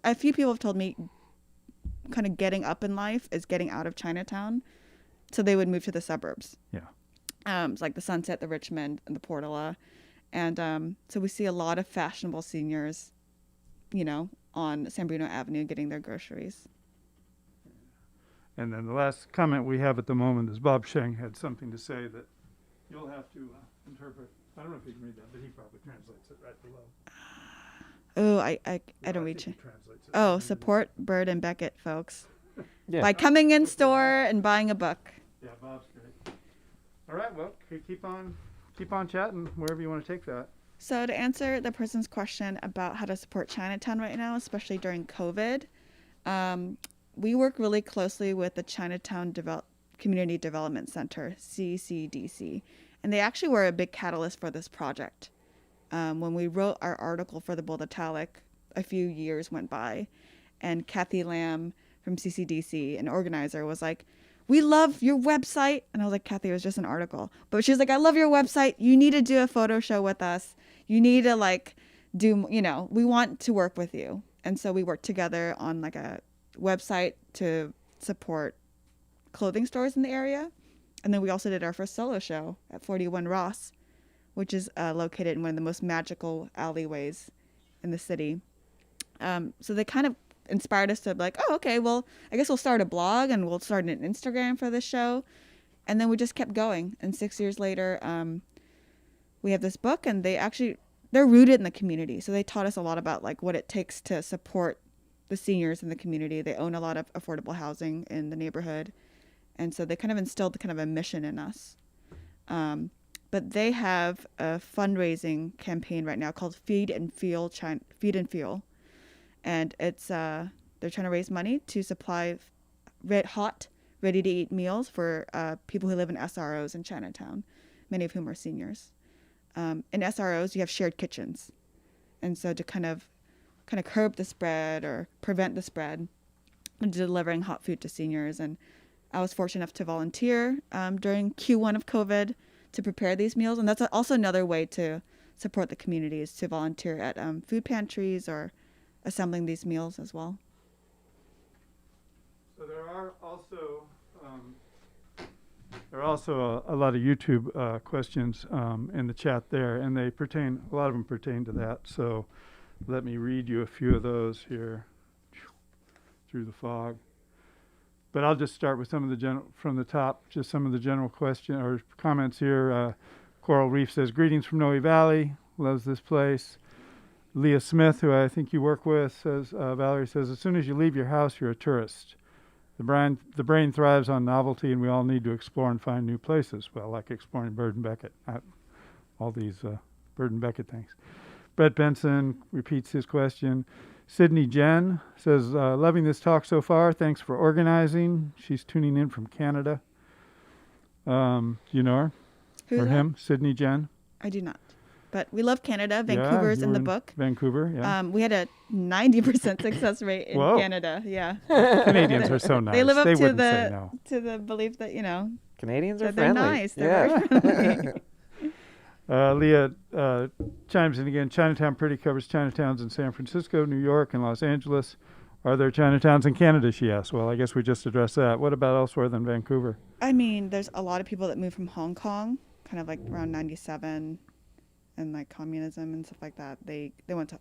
[SPEAKER 2] a few people have told me kind of getting up in life is getting out of Chinatown. So they would move to the suburbs.
[SPEAKER 3] Yeah.
[SPEAKER 2] It's like the Sunset, the Richmond, and the Portola. And so we see a lot of fashionable seniors, on San Bruno Avenue getting their groceries.
[SPEAKER 3] And then the last comment we have at the moment is Bob Sheng had something to say that you'll have to interpret. I don't know if you can read that, but he probably translates it right below.
[SPEAKER 2] Oh, I don't
[SPEAKER 3] think
[SPEAKER 2] read
[SPEAKER 3] he
[SPEAKER 2] you.
[SPEAKER 3] translates it
[SPEAKER 2] Oh,
[SPEAKER 3] right
[SPEAKER 2] support Bird and Beckett, folks.
[SPEAKER 1] Yeah.
[SPEAKER 2] By coming in store and buying a book.
[SPEAKER 3] Yeah, Bob's great. All right, well, keep on chatting wherever you want to take that.
[SPEAKER 2] So to answer the person's question about how to support Chinatown right now, especially during COVID, we work really closely with the Chinatown Community Development Center, CCDC, and they actually were a big catalyst for this project. When we wrote our article for the Bold Italic, a few years went by, and Kathy Lamb from CCDC, an organizer, was like, we love your website. And I was like, Kathy, it was just an article. But she was like, I love your website. You need to do a photo show with us. You need to we want to work with you. And so we worked together on like a website to support clothing stores in the area. And then we also did our first solo show at 41 Ross, which is located in one of the most magical alleyways in the city. So they kind of inspired us to be like, oh, okay, well, I guess we'll start a blog and we'll start an Instagram for this show. And then we just kept going. And 6 years later, we have this book, and they're rooted in the community. So they taught us a lot about like what it takes to support the seniors in the community. They own a lot of affordable housing in the neighborhood. And so they kind of instilled kind of a mission in us. But they have a fundraising campaign right now called Feed and Fuel. And it's they're trying to raise money to supply hot, ready-to-eat meals for people who live in SROs in Chinatown, many of whom are seniors. In SROs, you have shared kitchens. And so to kind of curb the spread or prevent the spread, delivering hot food to seniors. And I was fortunate enough to volunteer during Q1 of COVID to prepare these meals. And that's also another way to support the community, is to volunteer at food pantries or assembling these meals as well.
[SPEAKER 3] So there are also a lot of YouTube questions in the chat there, and a lot of them pertain to that. So let me read you a few of those here through the fog. But I'll just start with some of the from the top, just some of the general question or comments here. Coral Reef says, greetings from Noe Valley, loves this place. Leah Smith, who I think you work with, says, Valerie says, as soon as you leave your house, you're a tourist. The brain thrives on novelty, and we all need to explore and find new places. Well, like exploring Bird and Beckett, all these Bird and Beckett things. Brett Benson repeats his question. Sydney Jen says, loving this talk so far. Thanks for organizing. She's tuning in from Canada. Do you know her?
[SPEAKER 2] Who's
[SPEAKER 3] or
[SPEAKER 2] that?
[SPEAKER 3] him? Sydney Jen?
[SPEAKER 2] I do not. But we love Canada. Vancouver's
[SPEAKER 3] you
[SPEAKER 2] in
[SPEAKER 3] were
[SPEAKER 2] the book.
[SPEAKER 3] Vancouver, yeah.
[SPEAKER 2] We had a 90% success rate in
[SPEAKER 3] Whoa.
[SPEAKER 2] Canada. Yeah.
[SPEAKER 3] Canadians are so nice.
[SPEAKER 2] They live up to
[SPEAKER 3] wouldn't say no.
[SPEAKER 2] the belief that,
[SPEAKER 1] Canadians are
[SPEAKER 2] that they're
[SPEAKER 1] friendly.
[SPEAKER 2] nice. They're very friendly.
[SPEAKER 3] Leah chimes in again. Chinatown Pretty covers Chinatowns in San Francisco, New York, and Los Angeles. Are there Chinatowns in Canada, she asks. Well, I guess we just addressed that. What about elsewhere than Vancouver?
[SPEAKER 2] I mean, there's a lot of people that moved from Hong Kong, kind of like around 97 and like communism and stuff like that. They went to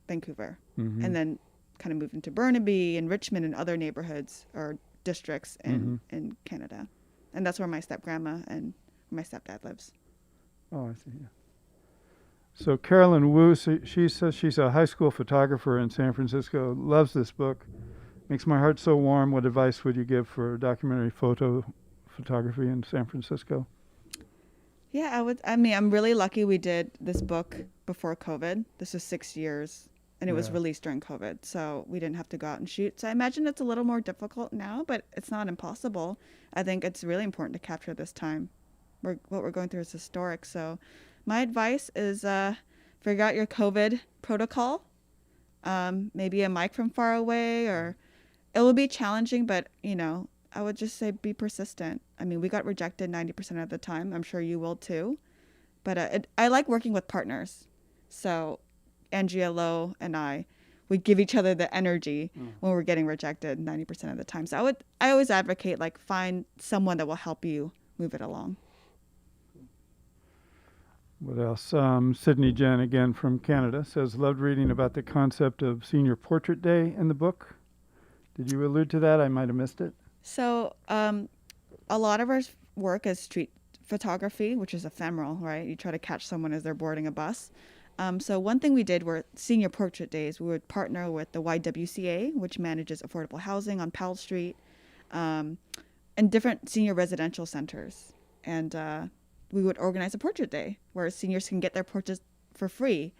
[SPEAKER 2] Vancouver and then kind of moved into Burnaby and Richmond and other neighborhoods or districts in Canada. And that's where my step-grandma and my stepdad lives.
[SPEAKER 3] Oh, I see. Yeah. So Carolyn Wu, she says she's a high school photographer in San Francisco, loves this book, makes my heart so warm. What advice would you give for documentary photography in San Francisco?
[SPEAKER 2] Yeah, I'm really lucky we did this book before COVID. This was 6 years, and it was released during COVID, so we didn't have to go out and shoot. So I imagine it's a little more difficult now, but it's not impossible. I think it's really important to capture this time. What we're going through is historic. So my advice is figure out your COVID protocol, maybe a mic from far away, or it will be challenging, but, I would just say be persistent. I mean, we got rejected 90% of the time. I'm sure you will too. But I like working with partners. So Andrea Lowe and we give each other the energy when we're getting rejected 90% of the time. So I always advocate, like, find someone that will help you move it along.
[SPEAKER 3] What else? Sydney Jen, again from Canada, says, loved reading about the concept of Senior Portrait Day in the book. Did you allude to that? I might have missed it.
[SPEAKER 2] So a lot of our work is street photography, which is ephemeral, right? You try to catch someone as they're boarding a bus. So one thing we did were Senior Portrait Days. We would partner with the YWCA, which manages affordable housing on Powell Street, and different senior residential centers. And we would organize a portrait day where seniors can get their portraits for free.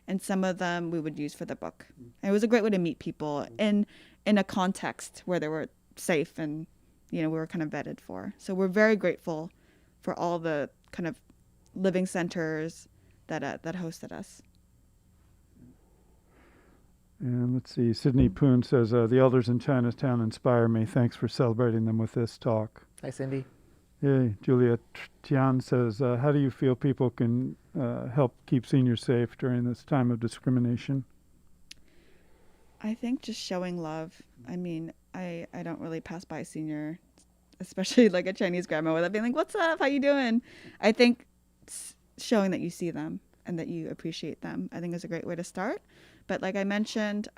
[SPEAKER 2] And some of them we would use for the book. And it was a great way to meet people in a context where they were safe and, we were kind of vetted for. So we're very grateful for all the kind of living centers that hosted us.
[SPEAKER 3] And let's see, Sydney Poon says, the elders in Chinatown inspire me. Thanks for celebrating them with this talk.
[SPEAKER 1] Hi, Cindy.
[SPEAKER 3] Yay. Julia Tian says, how do you feel people can help keep seniors safe during this time of discrimination?
[SPEAKER 2] I think just showing love. I mean, I don't really pass by a senior, especially like a Chinese grandma, without being like, what's up? How you doing? I think showing that you see them and that you appreciate them, I think is a great way to start. But like I mentioned,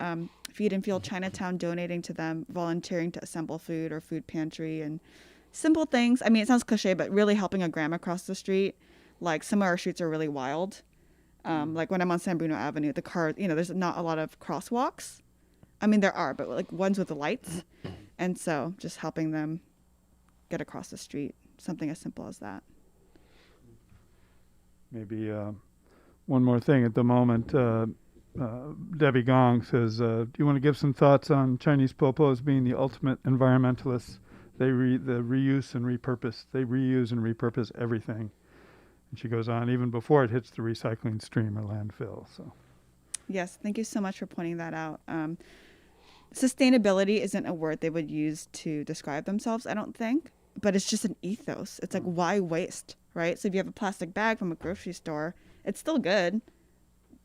[SPEAKER 2] Feed and Fuel Chinatown, donating to them, volunteering to assemble food or food pantry and simple things. I mean, it sounds cliche, but really helping a grandma cross the street. Like some of our streets are really wild. Like when I'm on San Bruno Avenue, the car, there's not a lot of crosswalks. I mean, there are, but like ones with the lights. And so just helping them get across the street, something as simple as that.
[SPEAKER 3] Maybe one more thing at the moment. Debbie Gong says, do you want to give some thoughts on Chinese popos being the ultimate environmentalists? They reuse and repurpose. They reuse and repurpose everything. And she goes on, even before it hits the recycling stream or landfill. So.
[SPEAKER 2] Yes, thank you so much for pointing that out. Sustainability isn't a word they would use to describe themselves, I don't think, but it's just an ethos. It's like, why waste, right? So if you have a plastic bag from a grocery store, it's still good.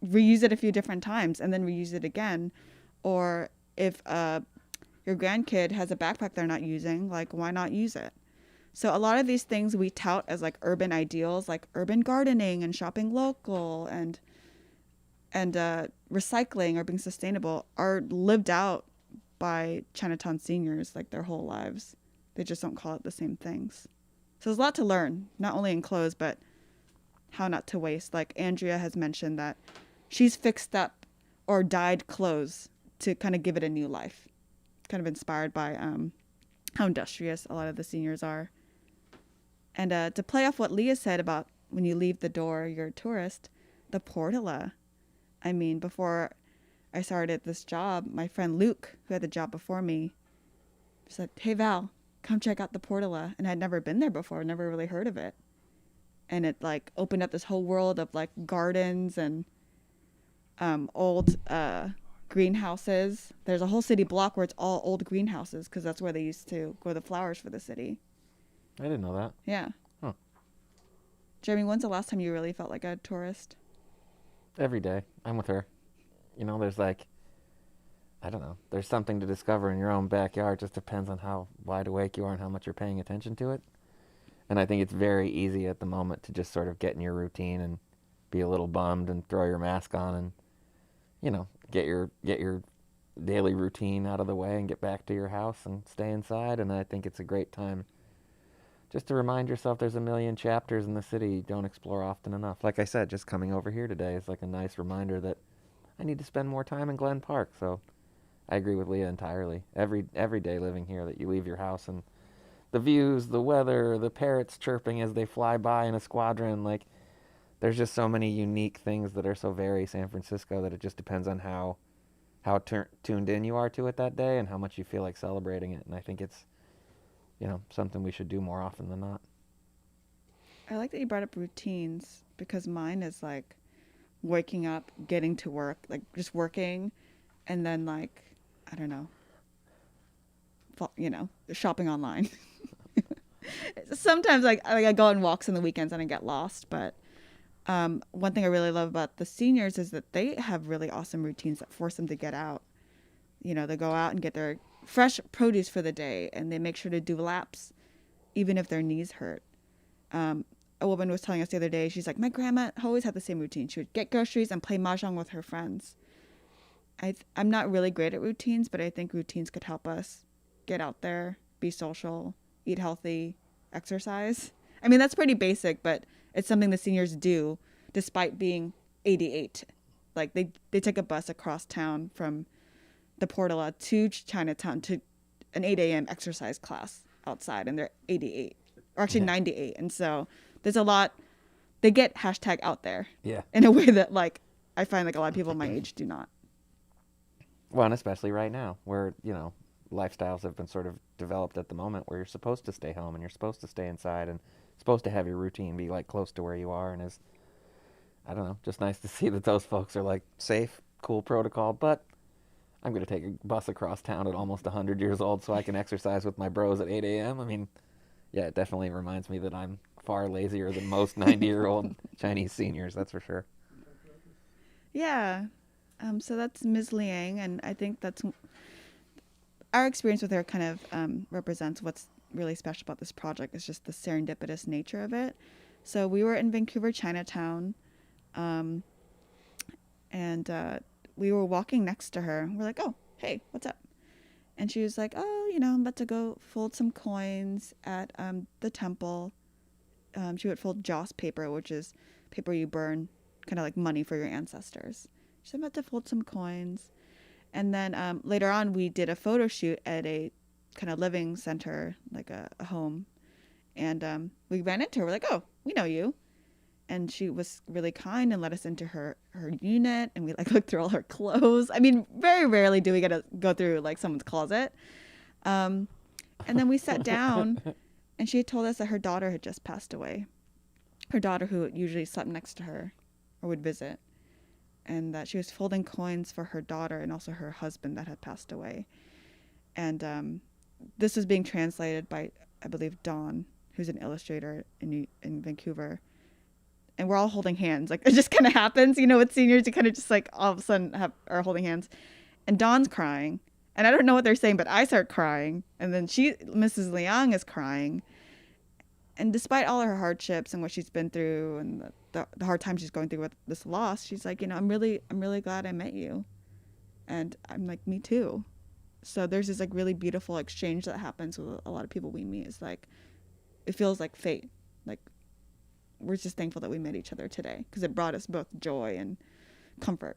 [SPEAKER 2] Reuse it a few different times and then reuse it again. Or if your grandkid has a backpack they're not using, like, why not use it? So a lot of these things we tout as like urban ideals, like urban gardening and shopping local and recycling or being sustainable, are lived out by Chinatown seniors like their whole lives. They just don't call it the same things. So there's a lot to learn, not only in clothes, but how not to waste. Like Andrea has mentioned that she's fixed up or dyed clothes to kind of give it a new life. Kind of inspired by how industrious a lot of the seniors are. And to play off what Leah said about when you leave the door, you're a tourist, the portola. I mean, before I started this job, my friend Luke, who had the job before me, said, "Hey Val, come check out the portola." And I'd never been there before, never really heard of it. And it like opened up this whole world of like gardens and old greenhouses. There's a whole city block where it's all old greenhouses because that's where they used to grow the flowers for the city.
[SPEAKER 5] I didn't know that.
[SPEAKER 2] Yeah.
[SPEAKER 5] Huh.
[SPEAKER 2] Jeremy, when's the last time you really felt like a tourist?
[SPEAKER 5] Every day. I'm with her. You know, there's like, I don't know. There's something to discover in your own backyard. It just depends on how wide awake you are and how much you're paying attention to it. And I think it's very easy at the moment to just sort of get in your routine and be a little bummed and throw your mask on and, you know, get your daily routine out of the way and get back to your house and stay inside. And I think it's a great time just to remind yourself there's a million chapters in the city you don't explore often enough. Like I said, just coming over here today is like a nice reminder that I need to spend more time in Glen Park. So I agree with Leah entirely. Every day living here that you leave your house and the views, the weather, the parrots chirping as they fly by in a squadron, like there's just so many unique things that are so very San Francisco that it just depends on how tuned in you are to it that day and how much you feel like celebrating it. And I think it's, you know, something we should do more often than not.
[SPEAKER 2] I like that you brought up routines because mine is like waking up, getting to work, like just working, and then like, I don't know, you know, shopping online. Sometimes like I go on walks on the weekends and I get lost, but one thing I really love about the seniors is that they have really awesome routines that force them to get out. You know, they go out and get their fresh produce for the day, and they make sure to do laps, even if their knees hurt. A woman was telling us the other day, she's like, my grandma always had the same routine. She would get groceries and play mahjong with her friends. I'm not really great at routines, but I think routines could help us get out there, be social, eat healthy, exercise. I mean, that's pretty basic, but it's something the seniors do despite being 88. Like they take a bus across town from the Portola to Chinatown to an 8 a.m. exercise class outside, and they're 88 or actually 98. And so there's a lot, they get hashtag out there in a way that like I find like a lot of people my age do not.
[SPEAKER 5] Well, and especially right now where, you know, lifestyles have been sort of developed at the moment where you're supposed to stay home and you're supposed to stay inside and supposed to have your routine be like close to where you are. And is, I don't know, just nice to see that those folks are like safe, cool protocol, but I'm going to take a bus across town at almost 100 years old so I can exercise with my bros at 8 a.m. I mean, yeah, it definitely reminds me that I'm far lazier than most 90-year-old Chinese seniors, that's for sure.
[SPEAKER 2] Yeah. So that's Ms. Liang, and I think that's our experience with her kind of represents what's really special about this project is just the serendipitous nature of it. So we were in Vancouver, Chinatown, and we were walking next to her. We're like, oh, hey, what's up? And she was like, oh, you know, I'm about to go fold some coins at the temple. She would fold joss paper, which is paper you burn, kind of like money for your ancestors. She said, I'm about to fold some coins. And then later on, we did a photo shoot at a kind of living center, like a home. And we ran into her. We're like, oh, we know you. And she was really kind and let us into her unit. And we like looked through all her clothes. I mean, very rarely do we get to go through like someone's closet. And then we sat down and she had told us that her daughter had just passed away. Her daughter who usually slept next to her or would visit. And that she was folding coins for her daughter and also her husband that had passed away. And this was being translated by, I believe, Dawn, who's an illustrator in Vancouver. And we're all holding hands. Like, it just kind of happens, you know, with seniors, you kind of just like all of a sudden are holding hands. And Dawn's crying. And I don't know what they're saying, but I start crying. And then Mrs. Liang is crying. And despite all her hardships and what she's been through and the hard time she's going through with this loss, she's like, you know, I'm really glad I met you. And I'm like, me too. So there's this like really beautiful exchange that happens with a lot of people we meet. It's like, it feels like fate. Like, we're just thankful that we met each other today because it brought us both joy and comfort.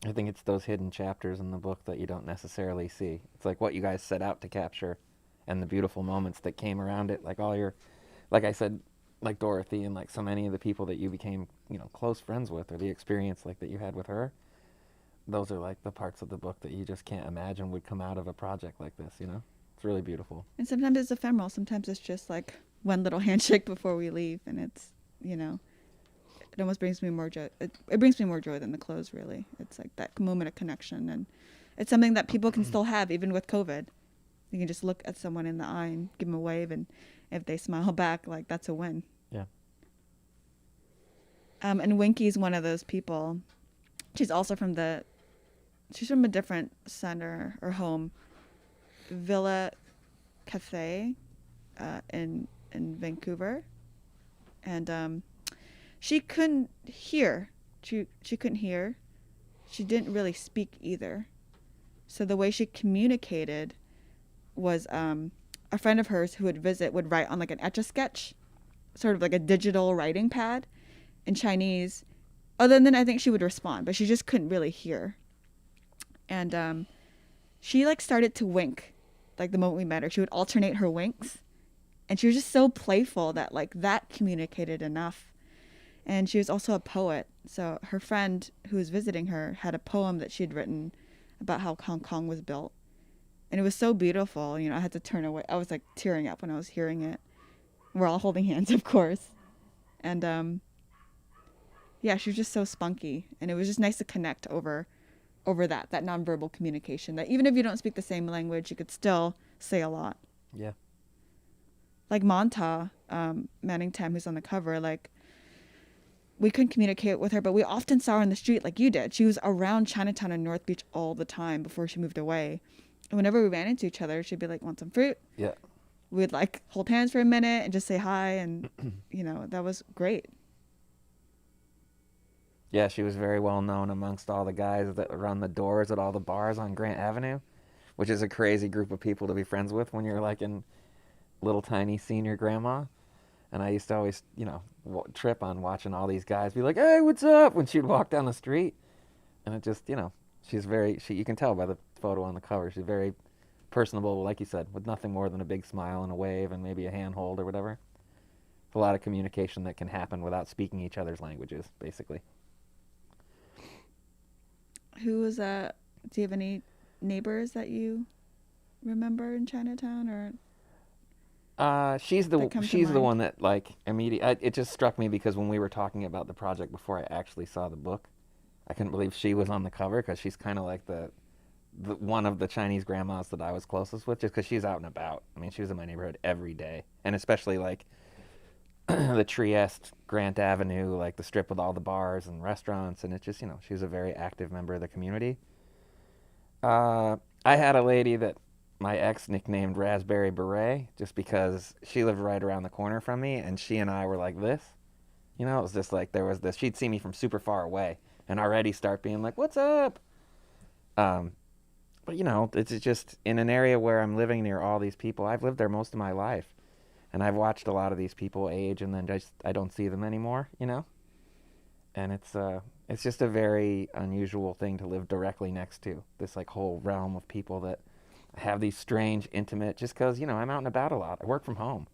[SPEAKER 5] I think it's those hidden chapters in the book that you don't necessarily see. It's like what you guys set out to capture and the beautiful moments that came around it. Like all your, like I said, like Dorothy and like so many of the people that you became, close friends with, or the experience like that you had with her. Those are like the parts of the book that you just can't imagine would come out of a project like this, It's really beautiful.
[SPEAKER 2] And sometimes it's ephemeral. Sometimes it's just like one little handshake before we leave. And it's, it almost brings me more joy. It brings me more joy than the clothes, really. It's like that moment of connection. And it's something that people can still have even with COVID. You can just look at someone in the eye and give them a wave. And if they smile back, like, that's a win.
[SPEAKER 5] Yeah.
[SPEAKER 2] And Winky's one of those people. She's from a different center or home, Villa Cafe, in Vancouver, and she couldn't hear. She couldn't hear. She didn't really speak either. So the way she communicated was a friend of hers who would visit would write on like an Etch-a-Sketch, sort of like a digital writing pad, in Chinese. Other than I think she would respond, but she just couldn't really hear. And she like started to wink, like the moment we met her. She would alternate her winks, and she was just so playful that like that communicated enough. And she was also a poet, so her friend who was visiting her had a poem that she had written about how Hong Kong was built, and it was so beautiful. I had to turn away. I was like tearing up when I was hearing it. We're all holding hands, of course, and yeah, she was just so spunky, and it was just nice to connect over that nonverbal communication, that even if you don't speak the same language, you could still say a lot.
[SPEAKER 5] Yeah.
[SPEAKER 2] Like Manta, Manning Tam, who's on the cover, like, we couldn't communicate with her, but we often saw her on the street like you did. She was around Chinatown and North Beach all the time before she moved away. And whenever we ran into each other, she'd be like, want some fruit?
[SPEAKER 5] Yeah.
[SPEAKER 2] We'd like hold hands for a minute and just say hi, and, that was great.
[SPEAKER 5] Yeah, she was very well known amongst all the guys that run the doors at all the bars on Grant Avenue, which is a crazy group of people to be friends with when you're like in little tiny senior grandma. And I used to always, trip on watching all these guys be like, hey, what's up? When she'd walk down the street. And it just, she's you can tell by the photo on the cover, she's very personable, like you said, with nothing more than a big smile and a wave and maybe a handhold or whatever. It's a lot of communication that can happen without speaking each other's languages, basically.
[SPEAKER 2] Who was do you have any neighbors that you remember in Chinatown, or?
[SPEAKER 5] She's the one that like immediately. It just struck me because when we were talking about the project before I actually saw the book, I couldn't believe she was on the cover because she's kind of like the one of the Chinese grandmas that I was closest with, just because she's out and about. I mean, she was in my neighborhood every day, and especially like the Trieste, Grant Avenue, like the strip with all the bars and restaurants, and it's just, she was a very active member of the community. I had a lady that my ex nicknamed Raspberry Beret, just because she lived right around the corner from me, and she and I were like this. It was just like there was this, she'd see me from super far away and already start being like, what's up? But it's just in an area where I'm living near all these people. I've lived there most of my life. And I've watched a lot of these people age, and then I don't see them anymore, And it's just a very unusual thing to live directly next to, this like whole realm of people that have these strange, intimate, just because, I'm out and about a lot. I work from home.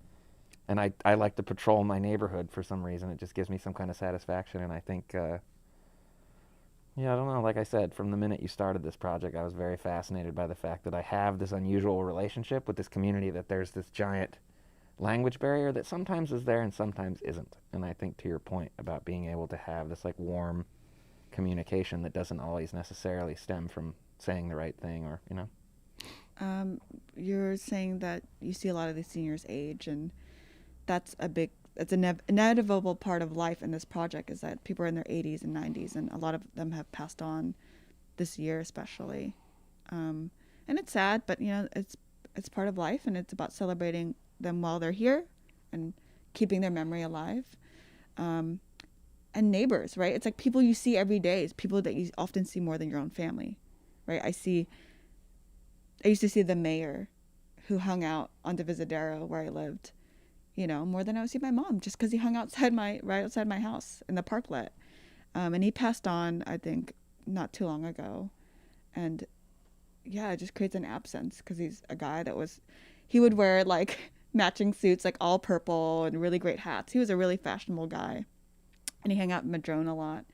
[SPEAKER 5] And I like to patrol my neighborhood for some reason. It just gives me some kind of satisfaction. And I think, I don't know. Like I said, from the minute you started this project, I was very fascinated by the fact that I have this unusual relationship with this community, that there's this giant language barrier that sometimes is there and sometimes isn't. And I think to your point about being able to have this like warm communication that doesn't always necessarily stem from saying the right thing, or
[SPEAKER 2] You're saying that you see a lot of these seniors age, and that's an inevitable part of life in this project, is that people are in their 80s and 90s, and a lot of them have passed on this year especially. And it's sad, but it's part of life, and it's about celebrating them while they're here and keeping their memory alive. And neighbors, right? It's like people you see every day. It's people that you often see more than your own family, right? I see I used to see the mayor who hung out on Divisadero where I lived, more than I would see my mom, just because he hung right outside my house in the parklet. And he passed on, I think, not too long ago. And yeah, it just creates an absence because he's a guy he would wear like matching suits, like all purple and really great hats. He was a really fashionable guy. And he hung out in Madrone a lot.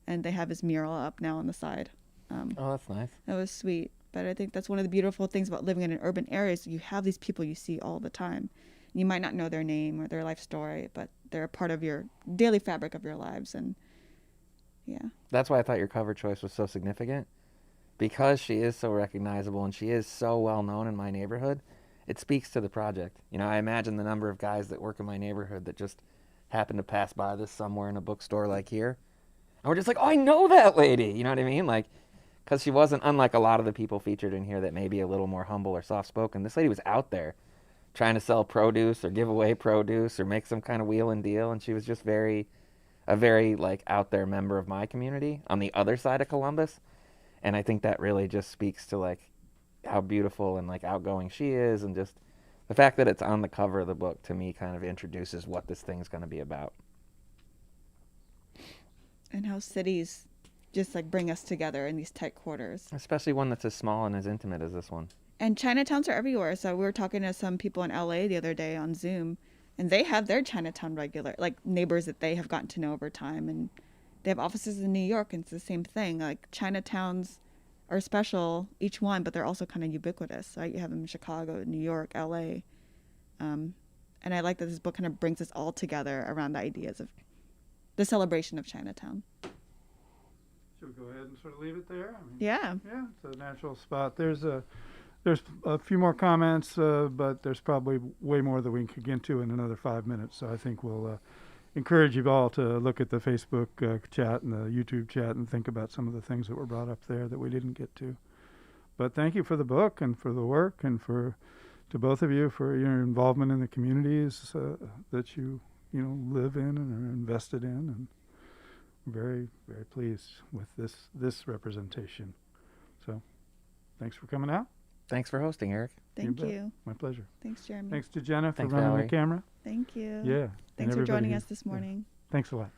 [SPEAKER 2] And they have his mural up now on the side.
[SPEAKER 5] Oh, that's nice.
[SPEAKER 2] That was sweet. But I think that's one of the beautiful things about living in an urban area is you have these people you see all the time. You might not know their name or their life story, but they're a part of your daily fabric of your lives. And yeah.
[SPEAKER 5] That's why I thought your cover choice was so significant. Because she is so recognizable and she is so well known in my neighborhood, it speaks to the project. I imagine the number of guys that work in my neighborhood that just happen to pass by this somewhere in a bookstore like here. And we're just like, oh, I know that lady. You know what I mean? Like, because she wasn't, unlike a lot of the people featured in here that may be a little more humble or soft-spoken, this lady was out there trying to sell produce or give away produce or make some kind of wheel and deal. And she was just a very like out there member of my community on the other side of Columbus. And I think that really just speaks to like how beautiful and like outgoing she is, and just the fact that it's on the cover of the book to me kind of introduces what this thing's going to be about.
[SPEAKER 2] And how cities just like bring us together in these tight quarters.
[SPEAKER 5] Especially one that's as small and as intimate as this one.
[SPEAKER 2] And Chinatowns are everywhere. So we were talking to some people in LA the other day on Zoom, and they have their Chinatown neighbors that they have gotten to know over time. And they have offices in New York, and it's the same thing. Like Chinatowns are special, each one, but they're also kind of ubiquitous. Right? You have them in Chicago, New York, LA. And I like that this book kind of brings us all together around the ideas of the celebration of Chinatown.
[SPEAKER 3] Should we go ahead and sort of leave it there?
[SPEAKER 2] Yeah.
[SPEAKER 3] Yeah, it's a natural spot. There's a few more comments, but there's probably way more that we can get into in another 5 minutes. So I think we'll encourage you all to look at the Facebook chat and the YouTube chat and think about some of the things that were brought up there that we didn't get to. But thank you for the book and for the work, and to both of you for your involvement in the communities that you live in and are invested in, and very, very pleased with this representation. So thanks for coming out.
[SPEAKER 5] Thanks for hosting, Eric.
[SPEAKER 2] Thank you.
[SPEAKER 3] My pleasure.
[SPEAKER 2] Thanks, Jeremy.
[SPEAKER 3] Thanks to Jenna for
[SPEAKER 5] Thanks,
[SPEAKER 3] running
[SPEAKER 5] Valerie.
[SPEAKER 3] the camera.
[SPEAKER 2] Thank you.
[SPEAKER 3] Yeah.
[SPEAKER 2] Thanks
[SPEAKER 3] and
[SPEAKER 2] for joining
[SPEAKER 3] everybody
[SPEAKER 2] us this morning.
[SPEAKER 3] Thanks a lot.